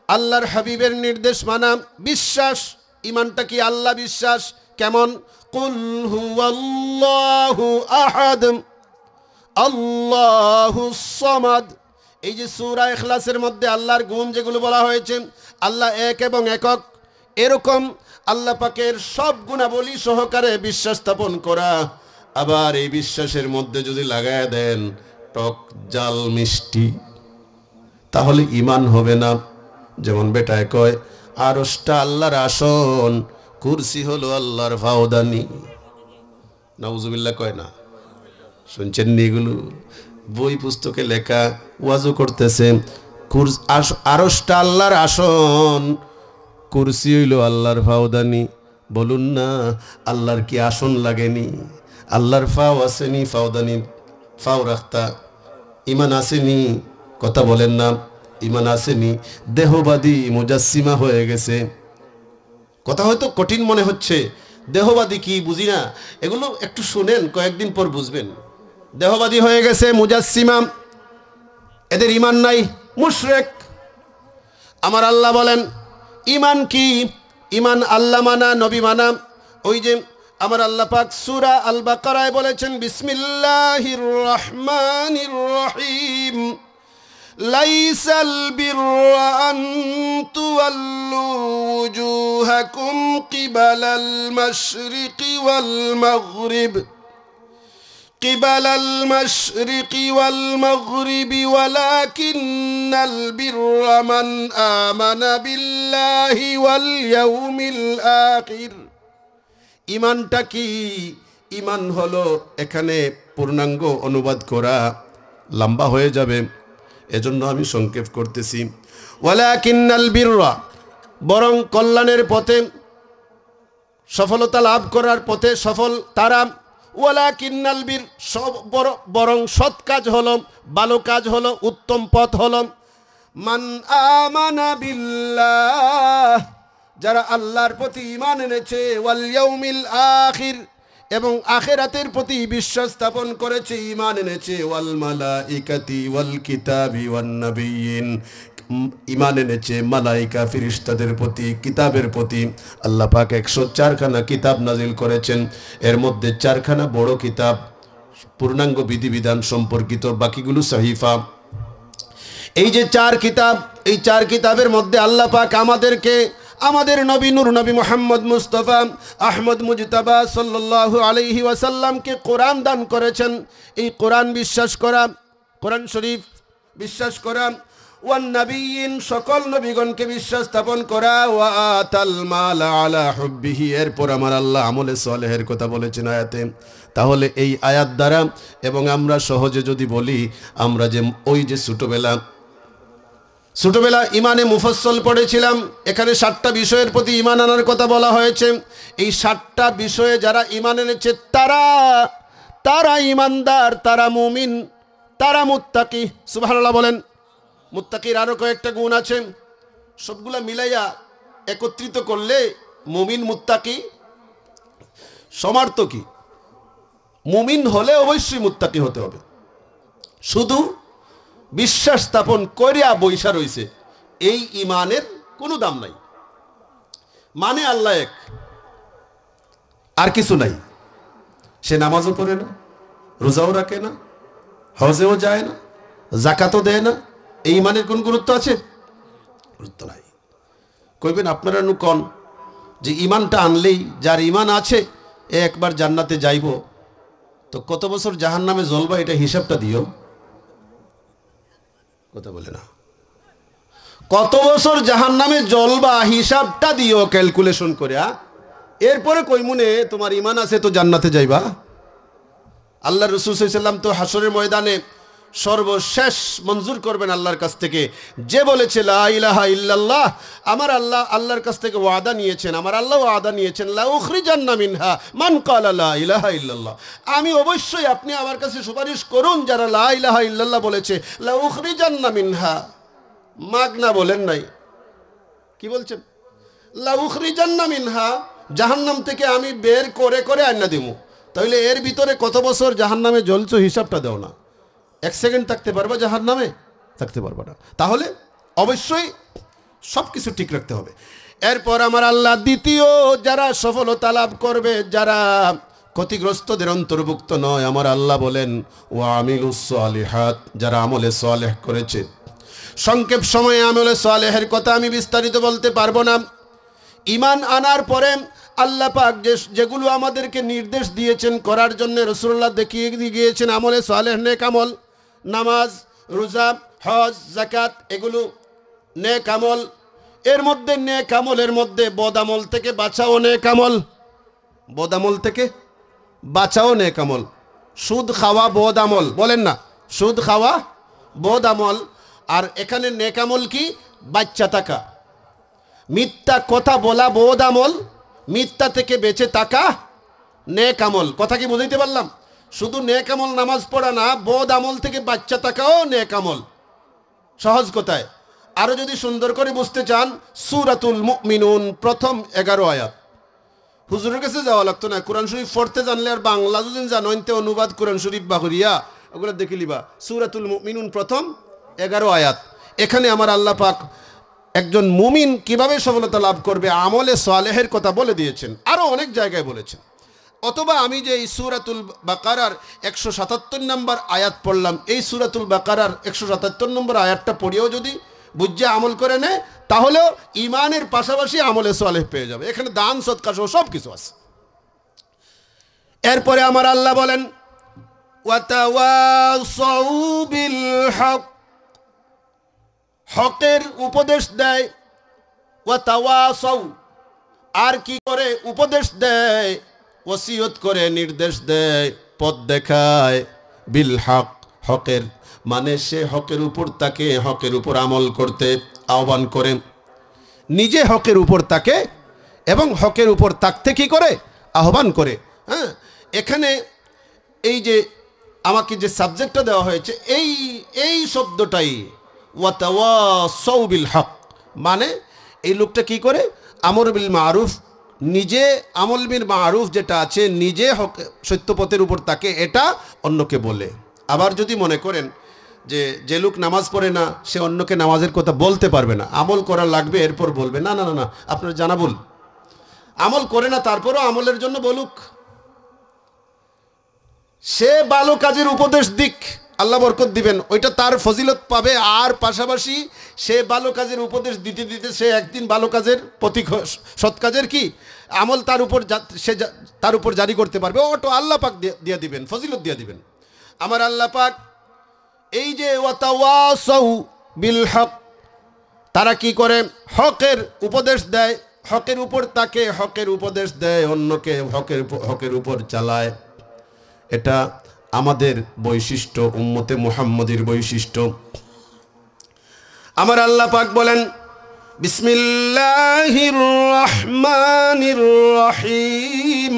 আল্লাহর হাবিবের নির্দেশ মানা, বিশ্বাস। ঈমানটা কি? আল্লাহ বিশ্বাস। কেমন? কুল হুয়াল্লাহু আহাদ আল্লাহুস সামাদ। এই যে সূরা ইখলাসের মধ্যে আল্লাহর গুণ যেগুলো বলা হয়েছে, আল্লাহ এক এবং একক, এরকম আল্লাহ পাকের সব গুণাবলী সহকারে বিশ্বাস স্থাপন করা। আবার এই বিশ্বাসের মধ্যে যদি লাগায় দেন টক জাল মিষ্টি, তাহলে ঈমান হবে না। যেমন বেটায় কয় আরশটা আল্লাহর আসন, কুরসি হলো আল্লাহর ফাওদানি। নাউজুবিল্লাহ কয় না? শুনছেন নি? এগুলো বই পুস্তকে লেখা, ওয়াজও করতেছে। আরশটা আল্লাহর আসন, কুরসি হইল আল্লাহর ফাওদানি। বলুন না, আল্লাহর কি আসন লাগেনি? আল্লাহর ফাও আসেনি, ফাওদানি ফাও রাখতা। ঈমান আসেনি? কথা বলেন না, ঈমান আসেনি। দেহবাদী মুজাসসিমা হয়ে গেছে। কথা হয়তো কঠিন মনে হচ্ছে, দেহবাদী কি বুঝি না, এগুলো একটু শুনেন, কয়েকদিন পর বুঝবেন। দেহবাদী হয়ে গেছে, মুজাসসিমা, এদের ঈমান নাই, মুশরিক। আমার আল্লাহ বলেন ঈমান কি? ঈমান আল্লাহ মানা, নবী মানা। ওই যে আমার আল্লাহ পাক সূরা আল বাকারায় বলেছেন বিসমিল্লাহির রহমানির রহিম, লাইসাল বিররা আন তুওয়াল্লু ওয়ুজুহাকুম কিবালাল মাশরিকি ওয়াল মাগরিব قبل المشرق والمغرب ولكن البر من آمن بالله واليوم الآخر। ঈমানটা কি? ঈমান হলো, এখানে পূর্ণাঙ্গ অনুবাদ করা লম্বা হয়ে যাবে, এজন্য আমি সংক্ষেপ করতেছি। ওয়ালাকিন্নাল বিররা, বরং কল্যাণের পথে, সফলতা লাভ করার পথে সফল তারা। ওয়ালাকিন্নাল বীর, বরং সৎ কাজ হলো, ভালো কাজ হলো, উত্তম পথ হলো মান আমানা বিল্লাহ, যারা আল্লাহর প্রতি ঈমান এনেছে, ওয়াল ইয়াউমিল আখির, এবং আখিরাতের প্রতি বিশ্বাস স্থাপন করেছে, ঈমান এনেছে, ওয়াল মালাইকাতি ওয়াল কিতাবি ওয়ান নাবিয়িন, ঈমান এনেছে মালাইকা ফেরেশতাদের প্রতি, কিতাবের প্রতি। আল্লাহ পাক 104খানা কিতাব নাজিল করেছেন, এর মধ্যে 4খানা বড় কিতাব পূর্ণাঙ্গ বিধিবিধান সম্পর্কিত, বাকিগুলো সহিফা। এই যে 4 কিতাব, এই 4 কিতাবের মধ্যে আল্লাহ পাক আমাদেরকে, আমাদের নবী নূর নবী মুহাম্মদ মুস্তাফা আহমদ মুজতাবা সাল্লাল্লাহু আলাইহি ওয়াসাল্লামকে কোরআন দান করেছেন। এই কোরআন বিশ্বাস করা, কোরআন শরীফ বিশ্বাস করা, ওয়ান নাবিয়িন, সকল নবীগণকে বিশ্বাস স্থাপন করা, ওয়া আতাল মাল আলা হুব্বিহি, এরপর আমার আল্লাহ আমলে সালেহের কথা বলেছেন আয়াতে। তাহলে এই আয়াত দ্বারা, এবং আমরা সহজে যদি বলি, আমরা যে ওই যে ছোটবেলা ইমানে মুফাসসল পড়েছিলাম, এখানে 7টা বিষয়ের প্রতি ঈমান আনার কথা বলা হয়েছে। এই 7টা বিষয়ে যারা ঈমান এনেছে তারা ঈমানদার, তারা মুমিন, তারা মুত্তাকি। সুবহানাল্লাহ বলেন। মুত্তাকির আরও কয়েকটা গুণ আছে, সবগুলা মিলাইয়া একত্রিত করলে মুমিন মুত্তাকি সমার্থ কি? মুমিন হলে অবশ্যই মুত্তাকি হতে হবে। শুধু বিশ্বাস স্থাপন করিয়া বৈশা রইছে, এই ঈমানের কোনো দাম নাই। মানে আল্লাহ এক, আর কিছু নাই। সে নামাজও পড়ে না, রোজাও রাখে না, হজেও যায় না, যাকাতও দেয় না, এই ঈমানের কোন গুরুত্ব আছে? গুরুত্ব নাই। কইবেন আপনারা নু কন যে ঈমানটা আনলেই, যার ঈমান আছে এ একবার জান্নাতে যাইব, তো কত বছর জাহান্নামে জ্বলবা এটা হিসাবটা দিও। কথা বলে না, কত বছর জাহান্নামে জ্বলবা হিসাবটা দিও ক্যালকুলেশন করে। এরপরে কইমুনে তোমার ঈমান আছে তো জান্নাতে যাইবা। আল্লাহ রাসূল সাল্লাল্লাহু আলাইহি ওয়াসাল্লাম তো হাসরের ময়দানে সর্বশেষ মঞ্জুর করবেন আল্লাহর কাছ থেকে, যে বলেছে লা ইলাহা ইল্লাল্লাহ। আমার আল্লাহ আল্লাহর কাছ থেকে ওয়াদা নিয়েছেন, আমার আল্লাহ ওয়াদা নিয়েছেন, লা উখরিজান্না মিনহা মান ক্বালা লা ইলাহা ইল্লাল্লাহ। আমি অবশ্যই, আপনি আমার কাছে সুপারিশ করুন যারা লা ইলাহা ইল্লাল্লাহ বলেছে, লা উখরিজান্না মিনহা, মাগনা বলেন নাই, কি বলছেন? লা উখরিজান্না মিনহা, জাহান্নাম থেকে আমি বের করে করে আইনা দেবো। তাহলে এর ভিতরে কত বছর জাহান্নামে জ্বলছো হিসাবটা দাও না। 1 সেকেন্ড থাকতে পারবা জাহান্নামে? থাকতে পারবা না। তাহলে অবশ্যই সব কিছু ঠিক রাখতে হবে। এরপর আমার আল্লাহ দ্বিতীয় যারা সফলতা লাভ করবে, যারা ক্ষতিগ্রস্তদের অন্তর্ভুক্ত নয়, আমার আল্লাহ বলেন ওয়া আমিলুস সালিহাত, যারা আমলে সালেহ করেছে। সংক্ষেপ সময়ে আমলে সালেহের কথা আমি বিস্তারিত বলতে পারবো না। ঈমান আনার পরে আল্লাহ পাক যেগুলো আমাদেরকে নির্দেশ দিয়েছেন করার জন্য, রাসূলুল্লাহ দেখিয়ে গিয়েছেন আমলে সালেহ, নেক আমল, নামাজ, রোজা, হজ, যাকাত, এগুলো নেক আমল। এর মধ্যে নেক আমলের মধ্যে বদ আমল থেকে বাঁচাও নেক আমল, বদ আমল থেকে বাঁচাও নেক আমল। সুদ খাওয়া বদ আমল, বলেন না, সুদ খাওয়া বদ আমল। আর এখানে নেক আমল কি? বাচ্চা থাকা, মিথ্যা কথা বলা বদ আমল, মিথ্যা থেকে বেঁচে থাকা নেক আমল। কথা কি বুঝাইতে পারলাম? শুধু নেক আমল নামাজ পড়া না, বদ আমল থেকে বাচ্চা থাকাও নেক আমল। সহজ কথায়। আরো যদি সুন্দর করে বুঝতে চান, সূরাতুল মুমিনুন প্রথম 11 আয়াত, হুজুরের কাছে যাওয়া লাগতো না, কোরআন শরীফ পড়তে জানলে আর বাংলা যদি জানো ইনতে অনুবাদ কোরআন শরীফ বাহরিয়া ওগুলো দেখে লিবা। সূরাতুল মুমিনুন প্রথম 11 আয়াত। এখানে আমার আল্লাহ পাক একজন মুমিন কিভাবে সফলতা লাভ করবে আমলে সালেহের কথা বলে দিয়েছেন, আরও অনেক জায়গায় বলেছেন। অথবা আমি যে এই সূরাতুল বাকারার 177 নম্বর আয়াত পড়লাম, এই সূরাতুল বাকারার 177 নম্বর আয়াতটা পড়িয়েও যদি বুঝে আমল করে নেয় তাহলেও ইমানের পাশাপাশি আমলে সালেহ পেয়ে যাবে। এখানে দান সদকা সহ সব কিছু আছে। এরপরে আমার আল্লাহ বলেন ওয়াতাওয়াসাউ বিল হক, হকের উপদেশ দেয়। ওয়াতাওয়াসাউ, আর কি করে উপদেশ দেয়, ওসিয়ত করে, নির্দেশ দেয়, পথ দেখায়। বিল হক, হকের মানে সে হকের উপর তাকে হকের উপর আমল করতে আহ্বান করে, নিজে হকের উপর তাকে এবং হকের উপর তাকতে কি করে আহ্বান করে। হ্যাঁ, এখানে এই যে আমাকে যে সাবজেক্টটা দেওয়া হয়েছে এই শব্দটাই ওয়াতাওয়াসাউ বিল হক, মানে এই লোকটা কি করে আমর বিল মারুফ, নিজে আমল বিল মারুফ যেটা আছে নিজে হক সত্যপথের উপর তাকে এটা অন্যকে বলে। আবার যদি মনে করেন যে লোক নামাজ পড়ে না সে অন্যকে নামাজের কথা বলতে পারবে না, আমল করা লাগবে এরপর বলবে, না না না না, আপনার জানা ভুল। আমল করে না তারপরও আমলের জন্য বলুক, সে ভালো কাজের উপদেশ দিক, আল্লাহ বরকত দিবেন, ওইটা তার ফজিলত পাবে। আর পাশাপাশি সে ভালো কাজের উপদেশ দিতে দিতে সে একদিন ভালো কাজের প্রতি সৎ কাজের কি আমল তার উপর জারি করতে পারবে, ওটা আল্লাহ পাক দিয়ে দিবেন, ফজিলত দিয়ে দিবেন। আমার আল্লাহ পাক এই যে ওয়াতাওয়াসাউ বিল হক, তারা কি করে হকের উপদেশ দেয়, হকের উপর তাকে হকের উপদেশ দেয়, অন্যকে হকের উপর চালায়। এটা আমাদের বৈশিষ্ট্য, উম্মতে মুহাম্মদীর বৈশিষ্ট্য। আমার আল্লাহ পাক বলেন বিসমিল্লাহির রহমানির রহিম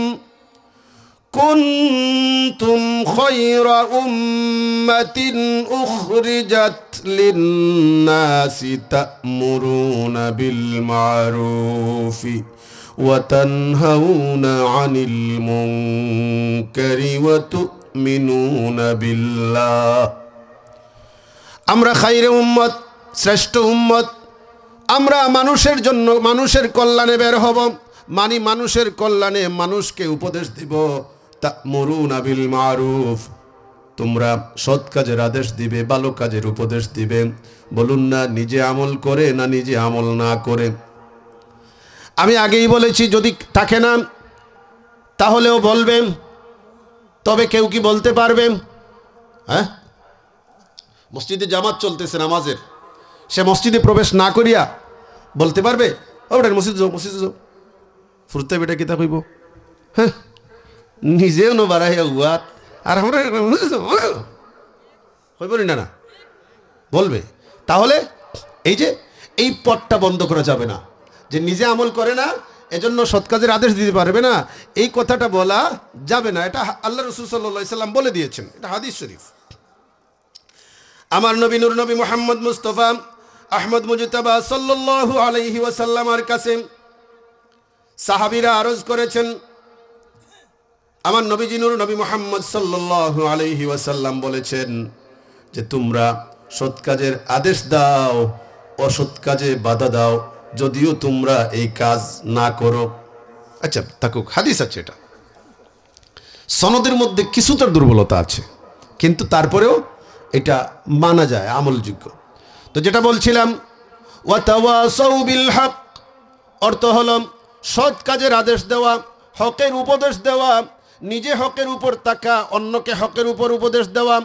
কুনতুম খায়রা উম্মাতিন উখরিজাত লিন-নাসি তা'মুরুনা বিল মা'রুফি ওয়া তানহাউনা আনিল মুনকারি ওয়া তু'মিনুনা বিল্লাহ। আমরা খায়রে উম্মত, শ্রেষ্ঠ উম্মত, আমরা মানুষের জন্য মানুষের কল্যাণে বের হব, মানে মানুষের কল্যাণে মানুষকে উপদেশ দিব। তা'মুরুনা বিল মারুফ, তোমরা সৎ কাজের আদেশ দিবে, ভালো কাজের উপদেশ দিবে। বলুন না নিজে আমল করে না নিজে আমল না করে। আমি আগেই বলেছি যদি থাকে না তাহলেও বলবেন, তবে কেউ কি বলতে পারবে? হ্যাঁ, মসজিদে জামাত চলতেছে নামাজের, সে মসজিদে প্রবেশ না করিয়া বলতে পারবে ওটার মসজিদ যাও, মসজিদে যাও, ফুরতে বেটা কিতা কইব? হ্যাঁ, নিজেও নো বাড়াইয়া উয়াত আর আমরা কইবনি না, না বলবে। তাহলে এই যে এই পথটা বন্ধ করা যাবে না, যে নিজে আমল করে না এজন্য সৎ কাজের আদেশ দিতে পারবে না, এই কথাটা বলা যাবে না। এটা আল্লাহ রাসূল সাল্লাল্লাহু আলাইহি সাল্লাম বলে দিয়েছেন, এটা হাদিস শরীফ। আমার নবী নূর নবী মুহাম্মদ মুস্তাফা আহমদ মুজতাবা সাল্লাল্লাহু আলাইহি ওয়াসাল্লামের কাছে সাহাবীরা আরজ করেছেন, আমার নবীজি নূর নবী মুহাম্মদ সাল্লাল্লাহু আলাইহি ওয়াসাল্লাম বলেছেন যে তোমরা সৎ কাজের আদেশ দাও, অসৎ কাজে বাধা দাও, যদিও তোমরা এই কাজ না করো। আচ্ছা থাকুক, হাদিস আছে, এটা সনদের মধ্যে কিছুটা দুর্বলতা আছে, কিন্তু তারপরেও এটা মানা যায়, আমলযোগ্য। তো যেটা বলছিলাম ওয়াতাওয়াসাউ বিল হক, অর্থ হলো সৎ কাজের আদেশ দেওয়া, হকের উপদেশ দেওয়া, নিজে হকের উপর থাকা, অন্যকে হকের উপর উপদেশ দেওয়া।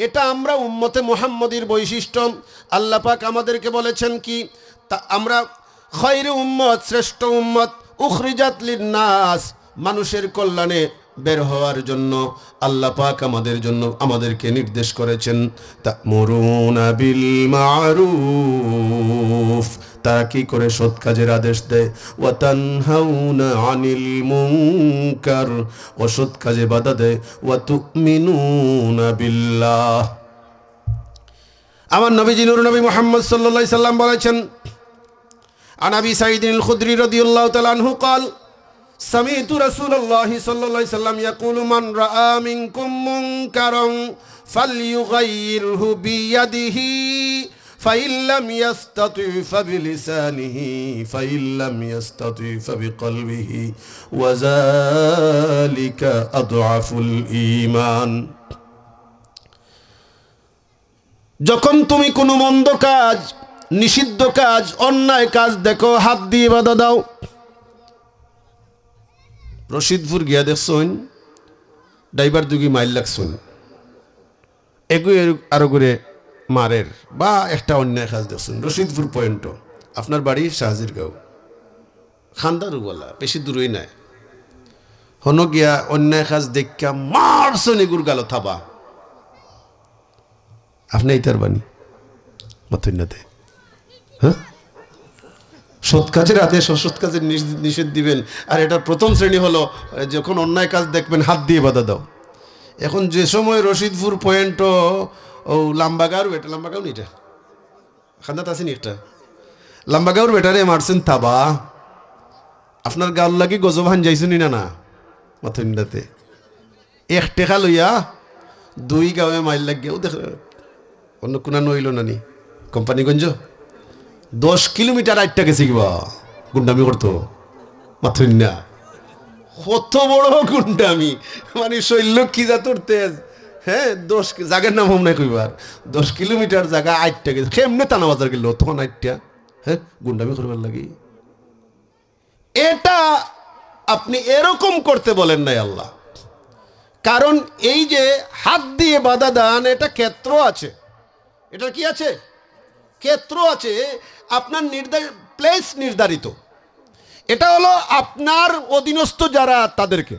এটা আমরা উম্মতে মুহাম্মদীর বৈশিষ্ট্য। আল্লাহ পাক আমাদেরকে বলেছেন কি, তা আমরা খায়রে উম্মত, শ্রেষ্ঠ উম্মত, উখরিজাত লিন-নাস, মানুষের কল্যাণে বের হওয়ার জন্য আল্লাহ পাক আমাদেরকে নির্দেশ করেছেন। তা'মুরুনা বিল মারুফ, তারা কি করে সৎ কাজের আদেশ দেয়, ওয়া তানহাউনা আনিল মুনকার, অসৎ কাজে বাধা দেয়, ওয়া তু'মিনুনা বিল্লাহ। আমার নবীজি নূর নবী মুহাম্মদ সাল্লাল্লাহু আলাইহি সাল্লাম বলেছেন, আন আবি সাঈদ আল খুদরি রাদিয়াল্লাহু তাআলা আনহু قال সামি'তু রাসূলুল্লাহি সাল্লাল্লাহু আলাইহি সাল্লাম ইয়াকুলু মান রাআ মিনকুম মুনকারান ফালইয়ুগাইয়িরহু বিয়াদিহি ফাইন লাম ইয়াসতাতি ফাবিলিসানিহি ফাইন লাম ইয়াসতাতি ফাবিকলবিহি ওয়া যালিকা আদআফুল ঈমান। যখন তুমি কোনো মন্দ কাজ, নিষিদ্ধ কাজ, অন্যায় কাজ দেখো, হাত দিয়ে বাধা দাও। রশিদপুর গিয়া দেখছুন ড্রাইভার দুগি মাইল লাগছুন, এগুই আরো করে মারের বা একটা অন্যায় কাজ দেখছুন। রশিদপুর পয়েন্ট, আপনার বাড়ি শাহজিরগাঁও, খান্দারুওয়ালা, বেশি দূরই নাই। হন গিয়া অন্যায় কাজ দেখা মারছুন, এগুর গালো থাবা, আপনি এই তার বাণী মতনাতে। হ্যাঁ, সৎ কাজের আদেশ অসৎ কাজের নিষেধ দিবেন। আর এটা প্রথম শ্রেণী হলো যখন অন্যায় কাজ দেখবেন হাত দিয়ে বাধা দাও। এখন যে সময় রশিদপুর পয়েন্ট ও লাম্বাগাঁওর বেটা, লাম্বাগাঁও নি এটা খান্দাত আসেনি, একটা লাম্বাগাঁওর বেটারে মারছেন থাবা, আপনার গাল লাগি গজব হান যাইছুনি না না মতনাতে। এক টেকা লইয়া দুই গাঁয়ে মাইল লাগিয়াও দেখ, অন্য কোনা নইল নানি কোম্পানিগঞ্জ 10 কিলোমিটার আটটা গেছে কিবা গুন্ডামি করতো মাথুন না। কত বড় গুন্ডামি, মানে শৈল্য কি যা তোর তেজ। হ্যাঁ, 10 জায়গার নাম হোম নাই কইবার, 10 কিলোমিটার জায়গা আটটা গেছে। কেমনে টানা বাজার গেল তখন আটটা? হ্যাঁ, গুন্ডামি করবার লাগি। এটা আপনি এরকম করতে বলেন নাই আল্লাহ, কারণ এই যে হাত দিয়ে বাধা দান, এটা ক্ষেত্র আছে। এটা কি আছে? ক্ষেত্র আছে, আপনার প্লেস নির্ধারিত। এটা হলো আপনার অধীনস্থ যারা তাদেরকে।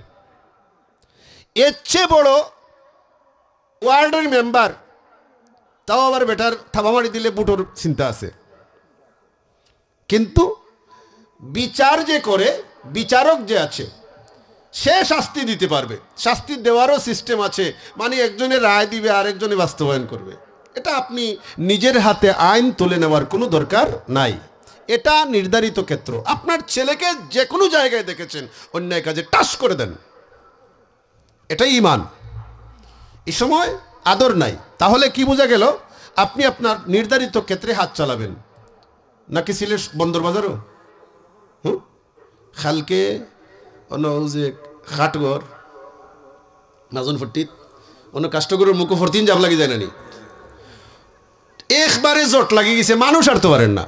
এর চেয়ে বড় ওয়ার্ডের মেম্বার, তাও আবার বেটার থাবামারি দিলে বুটোর চিন্তা আছে। কিন্তু বিচার যে করে, বিচারক যে আছে, সে শাস্তি দিতে পারবে। শাস্তি দেওয়ারও সিস্টেম আছে, মানে একজনের রায় দিবে আর একজনে বাস্তবায়ন করবে। এটা আপনি নিজের হাতে আইন তুলে নেওয়ার কোনো দরকার নাই, এটা নির্ধারিত ক্ষেত্র। আপনার ছেলেকে যে কোনো জায়গায় দেখেছেন অন্যায় কাজে টাস করে দেন, এটাই ঈমান। এই সময় আদর নাই। তাহলে কি বোঝা গেল? আপনি আপনার নির্ধারিত ক্ষেত্রে হাত চালাবেন। নাকি সিলেট বন্দর বাজারও খালকে অন্য যে খাটগর নাজন ফটিত অন্য কাষ্টগরের মুখো ফরতিন জাম লাগি যায় না নি, একবারে জট লাগি গেছে, মানুষ আরতে পারেন না।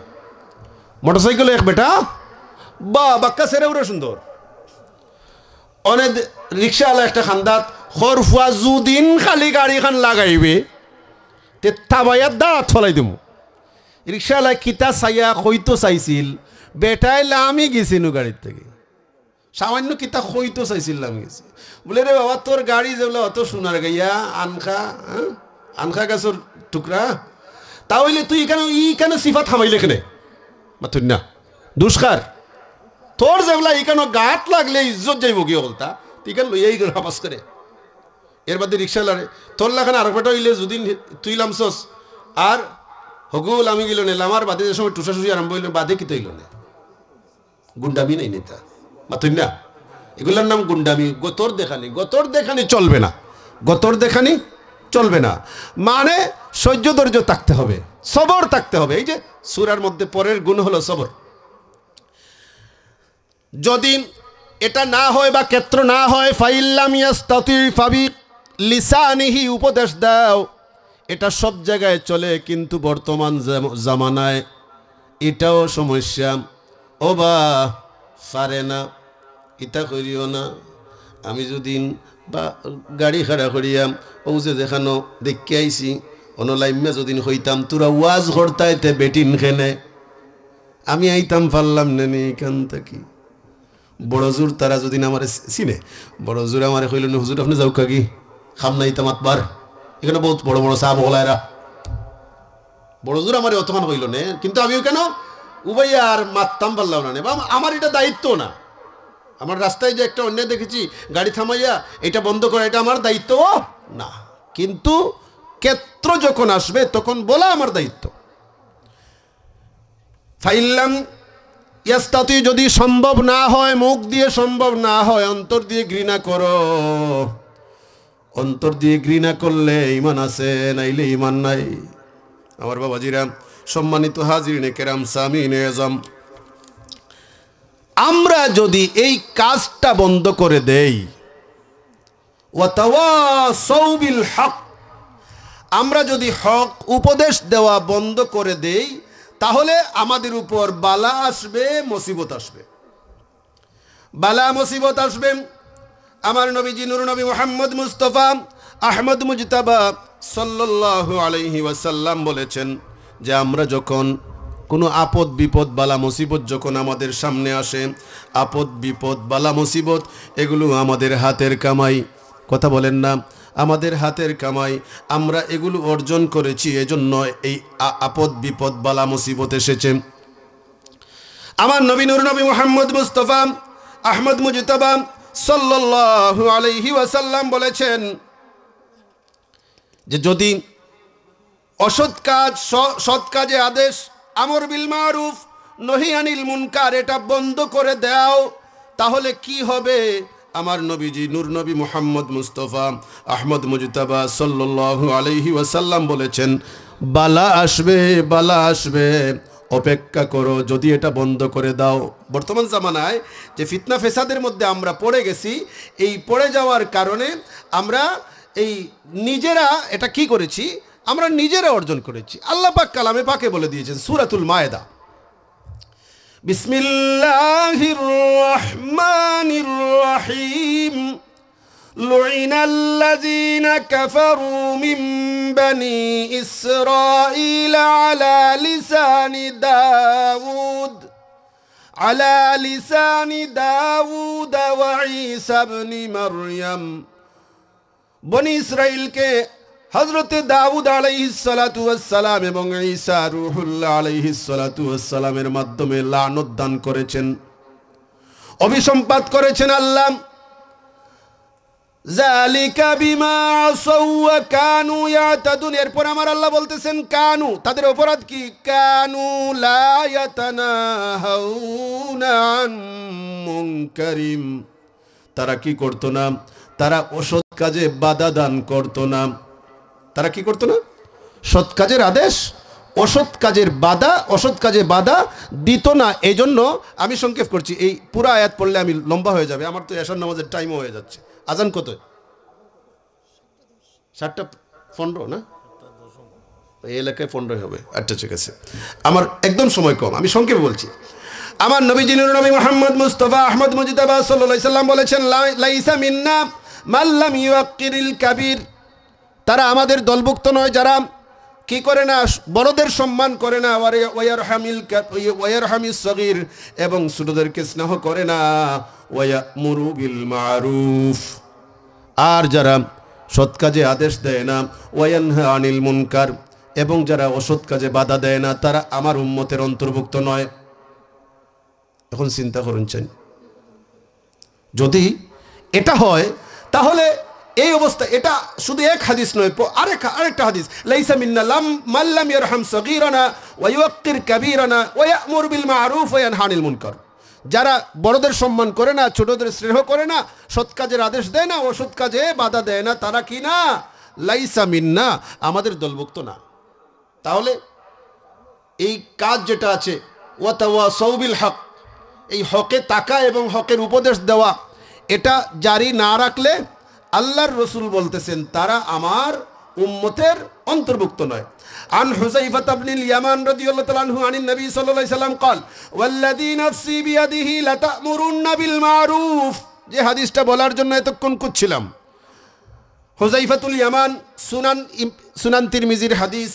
মোটরসাইকেল এক বেটা বা বাক্কা সেরে উড়ে সুন্দর, অনেক রিক্সাওয়ালা একটা খান্দাত খরফুয়া যুদিন খালি গাড়ি খান লাগাইবে তে থাবাইয়ার দাঁত ফলাই দিব। রিক্সাওয়ালা কিতা চাইয়া হইতো চাইছিল, বেটাইলে আমি গেছিনু গাড়ির থেকে, সামান্য কিতা হইতো চাইছিল আমি গেছি। বলে রে বাবা, তোর গাড়ি যেগুলো অত সোনার গাইয়া আনখা, আনখা গাছর টুকরা, তাহলে তুই কেন সিফা থামাইলে কেনে মাথুন না দুষ্কার তোর যেগুলা এখানে গাত লাগলে ইজ্জত যাইব গিয়ে বলতা তুই কেন লইয়াই হাপাস করে। এর বাদে রিক্সাওয়ালারে তোর লাখানে আর বেটা হইলে যদি তুই লামছস আর হগুল আমি গেল নিলাম, আর বাদে যে সময় টুসাটুসি আরম্ভ হইল বাদে কি তৈল না, গুন্ডামি নাই নেতা মাথুন না, এগুলোর নাম গুন্ডামি। গতর দেখানি চলবে না, গতর দেখানি চলবে না। মানে সহ্য ধৈর্য থাকতে হবে, সবর থাকতে হবে। এই যে সূরার মধ্যে পরের গুণ হলো সবর। যদি এটা না হয় বা ক্ষেত্র না হয়, ফাইল্লাম ইয়াস্তাতি ফাবি লিসানিহি, উপদেশ দাও। এটা সব জায়গায় চলে, কিন্তু বর্তমান জামানায় এটাও সমস্যা। ও বা পারে না, ইটা করিও না। আমি যদি বা গাড়ি খাড়া করিয়াম ও যে দেখানো দেখে আইসি অনলাইমে যদি হইতাম তোরা ওয়াজ করতাইতে বেটিন খেনে আমি আইতাম পারলাম নেনি এখান থেকে। বড় জোর তারা যদি আমার চিনে, বড় জোর আমার কইল হুজুর আপনি যাও কাকি খাম না ইতাম আতবার, এখানে বহুত বড় বড় চা বগলায়রা, বড় জোর আমার অতমান কইল নে। কিন্তু আমিও কেন উবাইয়া আর মারতাম পারলাম না, বা আমার এটা দায়িত্ব না। আমার রাস্তায় যে একটা অন্যায় দেখেছি গাড়ি থামাইয়া এটা বন্ধ করা, এটা আমার দায়িত্ব না। কিন্তু ক্ষেত্র যখন আসবে তখন বলা আমার দায়িত্ব। ফাইল্লাম ইয়াস্তাতি যদি সম্ভব না হয়, মুখ দিয়ে সম্ভব না হয়, অন্তর দিয়ে ঘৃণা করো। অন্তর দিয়ে ঘৃণা করলে ঈমান আছে, নাইলে ঈমান নাই। আমার বাবাজিরা, সম্মানিত হাজিরিনে কেরাম, সামিনে আজম, আমরা যদি এই কাজটা বন্ধ করে দেই, ওয়াতাওয়াসাউ বিল হক, আমরা যদি হক উপদেশ দেওয়া বন্ধ করে দেই, তাহলে আমাদের উপর বালা আসবে, মুসিবত আসবে, বালা মুসিবত আসবে। আমার নবীজি নূর নবী মুহাম্মদ মুস্তাফা আহমদ মুজতাবা সাল্লাল্লাহু আলাইহি ওয়াসাল্লাম বলেছেন যে আমরা যখন কোনো আপদ বিপদ বালা মুসিবত যখন আমাদের সামনে আসে, আপদ বিপদ বালা মুসিবত এগুলো আমাদের হাতের কামাই। কথা বলেন না, আমাদের হাতের কামাই, আমরা এগুলো অর্জন করেছি, এজন্য এই আপদ বিপদ বালা মুসিবত এসেছে। আমার নবী নূর নবী মুহাম্মদ মুস্তাফা আহমদ মুজতাবা সাল্লাল্লাহু আলাইহি ওয়াসাল্লাম বলেছেন যে যদি অসৎ কাজ সৎ কাজে আদেশ, আমর বিল মারুফ নহি আনিল মুনকার, এটা বন্ধ করে দাও, তাহলে কি হবে? আমার নবীজি নূর নবী মুহাম্মদ মুস্তাফা আহমদ মুজতাবা সাল্লাল্লাহু আলাইহি ওয়াসাল্লাম বলেছেন বালা আসবে, বালা আসবে, অপেক্ষা করো, যদি এটা বন্ধ করে দাও। বর্তমান জামানায় যে ফিতনা ফেসাদের মধ্যে আমরা পড়ে গেছি, এই পড়ে যাওয়ার কারণে আমরা এই নিজেরা এটা কি করেছি, আমরা নিজেরা অর্জন করেছি। আল্লাহ পাক কালামে পাকে বলে দিয়েছেন সূরাতুল মায়েদা, বিসমিল্লাহির রহমানির রহিম, লুইনাল্লাযীনা কাফারু মিন বানি ইসরাঈল আলা লিসানি দাউদ ওয়া ঈসা ইবনে মারইয়াম। বনি ইসরাইলকে হযরতে দাউদ আলাইহিস সালাতু ওয়াস সালাম এবং ঈসা রূহুল্লাহ আলাইহিস সালাতু ওয়াস সালামের মাধ্যমে লানত দান করেছেন, অভিসম্পাত করেছেন আল্লাহ। যালিকা বিমা আসাউ ওয়া কানু ইয়াতাদুন। এরপর আমার আল্লাহ বলতেছেন কানু, তাদের অপরাধ কি? কানু লা ইয়াতানাহাউনা আন মুনকারিম, তারা কি করতো না? তারা অসৎ কাজে বাধা দান করতো না। তারা কি করতো না? সৎ কাজের আদেশ, অসৎ কাজের বাধা, অসৎ কাজে বাধা দিত না। এই জন্য আমি সংক্ষেপ করছি, এই পুরো আয়াত পড়লে আমি লম্বা হয়ে যাবে, আমার তো এশার নামাজের টাইমও হয়ে যাচ্ছে। আজান কত? 7:15 না? এই এলাকায় 15 হবে। আচ্ছা ঠিক আছে, আমার একদম সময় কম, আমি সংক্ষেপে বলছি। আমার নবীজি নূর নবী মুহাম্মদ মুস্তাফা আহমদ মুজতাবা সাল্লাল্লাহু আলাইহি সাল্লাম বলেছেন লাইসা মিন্না মান লাম ইউক্কিরিল কাবীর, তারা আমাদের দলভুক্ত নয় যারা কি করে না, বড়দের সম্মান করে না, ওয়ারহামিস সগীর, এবং ছোটদেরকে স্নেহ করে না, ওয়ায়ামুরু বিল মারুফ, আর যারা সৎ কাজে আদেশ দেয় না, ওয়ায়ানহা আনিল মুনকার, এবং যারা অসৎ কাজে বাধা দেয় না, তারা আমার উম্মতের অন্তর্ভুক্ত নয়। এখন চিন্তা করুন, চাই যদি এটা হয় তাহলে এই অবস্থা, এটা শুধু এক হাদিস নয়, আরেকটা হাদিস, লাইসা মিন্না মান লাম ইয়ারহাম সগীরানা ওয়া ইউক্কির কাবীরানা ওয়া ইয়ামুরু বিল মারুফ ওয়া ইয়ানহা আনিল মুনকার, যারা বড়দের সম্মান করে না, ছোটদের স্নেহ করে না, সৎ কাজের আদেশ দেয় না, অসৎ কাজে বাধা দেয় না, তারা কি না? লাইসা মিন্না, আমাদের দলভুক্ত না। তাহলে এই কাজ যেটা আছে ওয়াতাওয়াসাউ বিল হক, এই হকে তাকা এবং হকের উপদেশ দেওয়া, এটা জারি না রাখলে আল্লাহর রসুল বলতেছেন তারা আমার উম্মতের অন্তর্ভুক্ত নয়। আন হুযাইফা ইবনুল ইয়ামান রাদিয়াল্লাহু তাআলা আনহু আনিন নবী সাল্লাল্লাহু আলাইহি সাল্লাম قال ওয়াল্লাযী নাফসি বিয়াদিহি লাতা'মুরুন্না বিল মারুফ, যে হাদিসটা বলার জন্য এতক্ষণ খুঁজছিলাম। হুযাইফাতুল ইয়ামান, সুনান তিরমিজির হাদিস,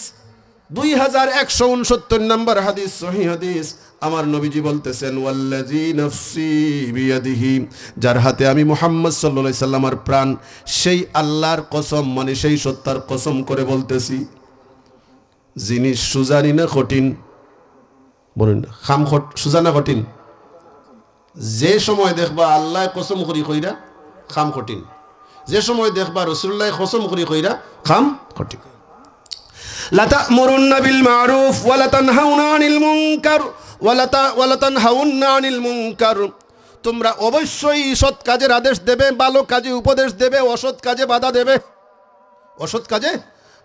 2169 নম্বর হাদিস, সহিহ হাদিস। আমার নবীজি বলতেছেন ওয়াল্লাযী নাফসি বিয়াদিহি, যার হাতে আমি মুহাম্মদ সাল্লাল্লাহু আলাইহি সাল্লামের প্রাণ, সেই আল্লাহর কসম, মানে সেই সত্তার কসম করে বলতেছি, জিনিস সুজানি না কঠিন, বলুন খাম সুজা না কঠিন? যে সময় দেখবা আল্লাহ কসম করি কইরা খাম কঠিন, যে সময় দেখবা রাসূলুল্লাহ কসম করি কইরা খাম কঠিন। লাতা'মুরুন্না বিল মারুফ ওয়া লাতানহাউনা আনিল মুনকার ওয়ালা তানহাউন্না আনিল মুনকার, তোমরা অবশ্যই সৎ কাজের আদেশ দেবে, ভালো কাজে উপদেশ দেবে, অসৎ কাজে বাধা দেবে, অসৎ কাজে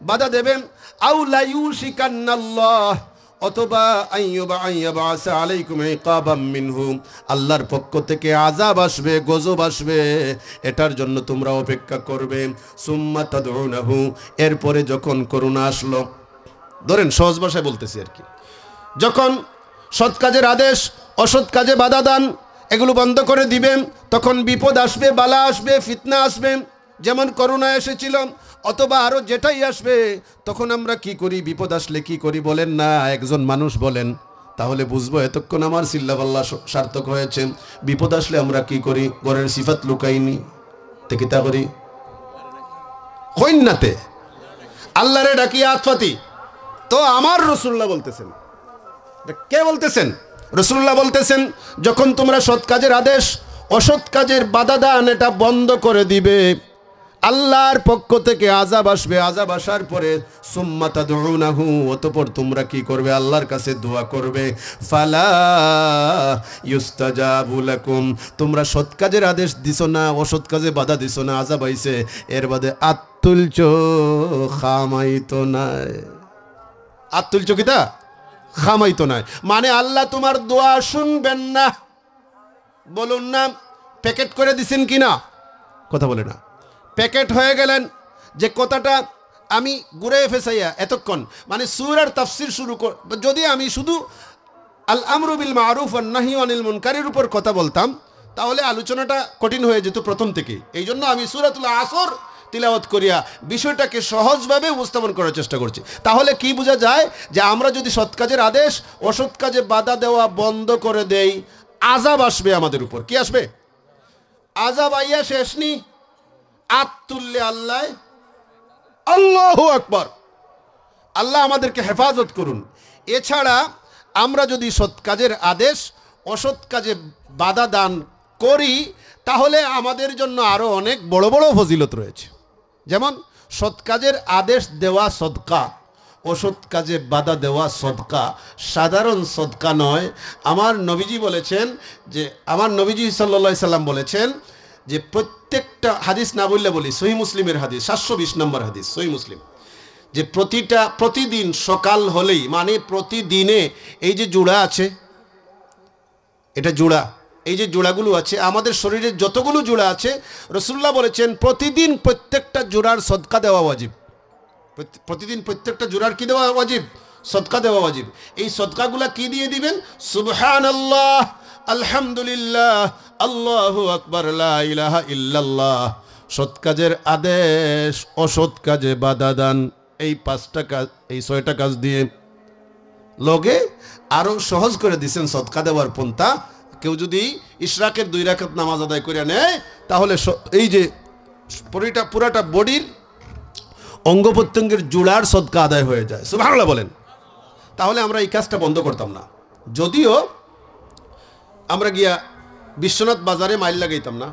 বাধা দেবে। আউ লা ইউশিকান্নাল্লাহ, অথবা আইয়াবাসা আলাইকুম ইকাবাম মিনহু, আল্লাহর পক্ষ থেকে আযাব আসবে, গজব আসবে, এটার জন্য তোমরা অপেক্ষা করবে। সুম্মা তাদউনাহু, এরপরে যখন করুণা আসলো, ধরেন সহজ ভাষায় বলতেছি আর কি, যখন সৎ কাজের আদেশ, অসৎ কাজে বাধা দান এগুলো বন্ধ করে দিবেন, তখন বিপদ আসবে, বালা আসবে, ফিতনা আসবে, যেমন করোনা এসেছিল, অথবা আরও যেটাই আসবে, তখন আমরা কি করি? বিপদ আসলে কি করি বলেন না? একজন মানুষ বলেন, তাহলে বুঝবো এতক্ষণ আমার সিল্লাবাল্লাহ সার্থক হয়েছে। বিপদ আসলে আমরা কি করি? ঘরের সিফাত লুকাইনি তে কিতা করি? হইন্নাতে আল্লাহরে ডাকি আতফাতি। তো আমার রাসূলুল্লাহ বলতেছেন, কে বলতেছেন? রাসূলুল্লাহ বলতেছেন, যখন তোমরা সৎ কাজের আদেশ, অসৎ কাজের বাধা দান এটা বন্ধ করে দিবে, আল্লাহর পক্ষ থেকে আযাব আসবে, আযাব আসার পরে সুম্মা তাদউনাহু, অতঃপর তোমরা কি করবে? আল্লাহর কাছে দোয়া করবে। ফালা ইউস্তাজাবু লাকুম, তোমরা সৎ কাজের আদেশ দিছো না, অসৎ কাজে বাধা দিছো না, আযাব আইছে, এর বাদে আত্তুলচো খামাইতো নাই, আত্তুলচো কিতা খামাইতো নাই, মানে আল্লাহ তোমার দোয়া শুনবেন না। বলুন না, প্যাকেট করে দিছেন কিনা? কথা বলে না, প্যাকেট হয়ে গেলেন। যে কথাটা আমি ঘুরে ফেসাইয়া এতক্ষণ, মানে সূরার তাফসীর শুরু কর, যদি আমি শুধু আল আমরু বিল মারুফ ওয়ান নাহয়ু আনিল মুনকারের উপর কথা বলতাম, তাহলে আলোচনাটা কঠিন হয়ে যেত প্রথম থেকে। এই জন্য আমি সূরাতুল আসর তিলাওয়াত করিয়া বিষয়টাকে সহজভাবে উপস্থাপন করার চেষ্টা করছি। তাহলে কি বোঝা যায়? যে আমরা যদি সৎ কাজের আদেশ, অসৎ কাজে বাধা দেওয়া বন্ধ করে দেই, আযাব আসবে আমাদের উপর। কি আসবে? আযাব আইয়া শেষ নি, আত্তুল্লে আল্লাহ, আল্লাহু আকবার, আল্লাহ আমাদেরকে হেফাজত করুন। এছাড়া আমরা যদি সৎ কাজের আদেশ, অসৎ কাজে বাধা দান করি, তাহলে আমাদের জন্য আরও অনেক বড় বড় ফজিলত রয়েছে। যেমন সৎ কাজের আদেশ দেওয়া সদকা, অসৎ কাজে বাধা দেওয়া সদকা সাধারণ সদকা নয়। আমার নবীজি বলেছেন যে, আমার নবীজি সাল্লাল্লাহু আলাইহি সাল্লাম বলেছেন যে, প্রত্যেকটা হাদিস না বললে বলি, সহিহ মুসলিমের হাদিস, 720 নম্বর হাদিস, সহিহ মুসলিম, যে প্রতিদিন সকাল হলেই, মানে প্রতিদিনে, এই যে জোড়া আছে, এটা জোড়া, এই যে জোড়াগুলো আছে আমাদের শরীরের যতগুলো জোড়া আছে, রাসূলুল্লাহ বলেছেন প্রতিদিন প্রত্যেকটা জোড়ার সদকা দেওয়া ওয়াজিব। প্রতিদিন প্রত্যেকটা জোড়ার কি দেওয়া ওয়াজিব? সদকা দেওয়া ওয়াজিব। এই সদকাগুলা কি দিয়ে দিবেন? সুবহানাল্লাহ, আলহামদুলিল্লাহ, আল্লাহু আকবার, লা ইলাহা ইল্লাল্লাহ। সৎ কাজের আদেশ, অসৎ কাজে বাধা দান, এই 5টা কাজ, এই 6টা কাজ দিয়ে লগে আরো সহজ করে দিয়েছেন সদকা দেওয়ার পন্থা। কেউ যদি ইশরাকের 2 রাকাত নামাজ আদায় করে নেয়, তাহলে এই যে পুরাটা বডির অঙ্গ প্রত্যঙ্গের জোড়ার সদকা আদায় হয়ে যায়। সুবহানাল্লাহ বলেন। তাহলে আমরা এই কাজটা বন্ধ করতাম না। যদিও আমরা গিয়া বিশ্বনাথ বাজারে মাইল লাগাইতাম না,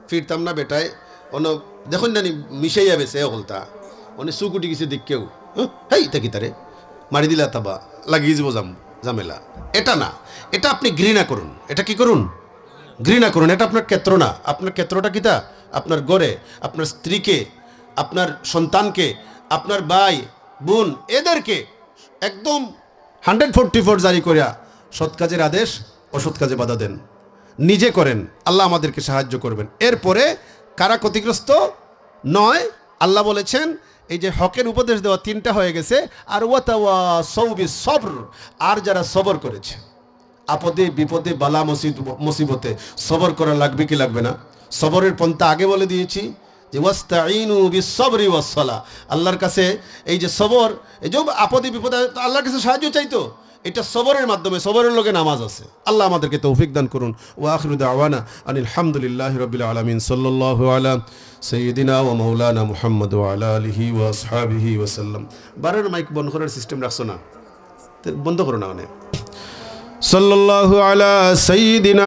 ফিরতাম না বেটায়, অন দেখুন না মিশাই যাবে সে হলতা, অনেক সুকুটি গেছে দিক কেউ, হেই থাকি তারে মারি দিলা তাবা লাগিয়ে যাব ঝামেলা। এটা না, এটা আপনি ঘৃণা করুন। এটা কি করুন? ঘৃণা করুন। এটা আপনার ক্ষেত্র না। আপনার ক্ষেত্রটা কিতা? আপনার ঘরে, আপনার স্ত্রীকে, আপনার সন্তানকে, আপনার ভাই বোন, এদেরকে একদম 144 জারি করিয়া সৎ কাজের আদেশ, অসৎ কাজে বাধা দেন, নিজে করেন, আল্লাহ আমাদেরকে সাহায্য করবেন। এরপরে কারা ক্ষতিগ্রস্ত নয়? আল্লাহ বলেছেন, এই যে হকের উপদেশ দেওয়া 3টা হয়ে গেছে, আর ওয়াতাওয়াসাউ বিস-সবর, আর যারা সবর করেছে, আপদে বিপদে বালা মুসিবতে সবর করা লাগবে কি লাগবে না? সবরের পন্থা আগে বলে দিয়েছি যে ওয়াস্তাঈনু বিস-সবরি ওয়াস-সালাহ, আল্লাহর কাছে এই যে সবর, এই যে আপদে বিপদে আল্লাহর কাছে সাহায্য চাইতো, এটা সবরের মাধ্যমে, সবরের লগে নামাজ আছে। আল্লাহ আমাদেরকে তৌফিক দান করুন। ওয়া আখিরু দাওয়ানা আনিল হামদুলিল্লাহি রাব্বিল আলামিন, সাল্লাল্লাহু আলা সাইয়্যিদিনা ওয়া মাওলানা মুহাম্মদ ওয়া আলা আলিহি ওয়া আসহাবিহি ওয়া সাল্লাম। বারের মাইক বন্ধ করার সিস্টেম রাখছো না? বন্ধ করো না, মানে সাল্লাল্লাহু আলা সাইয়্যিদিনা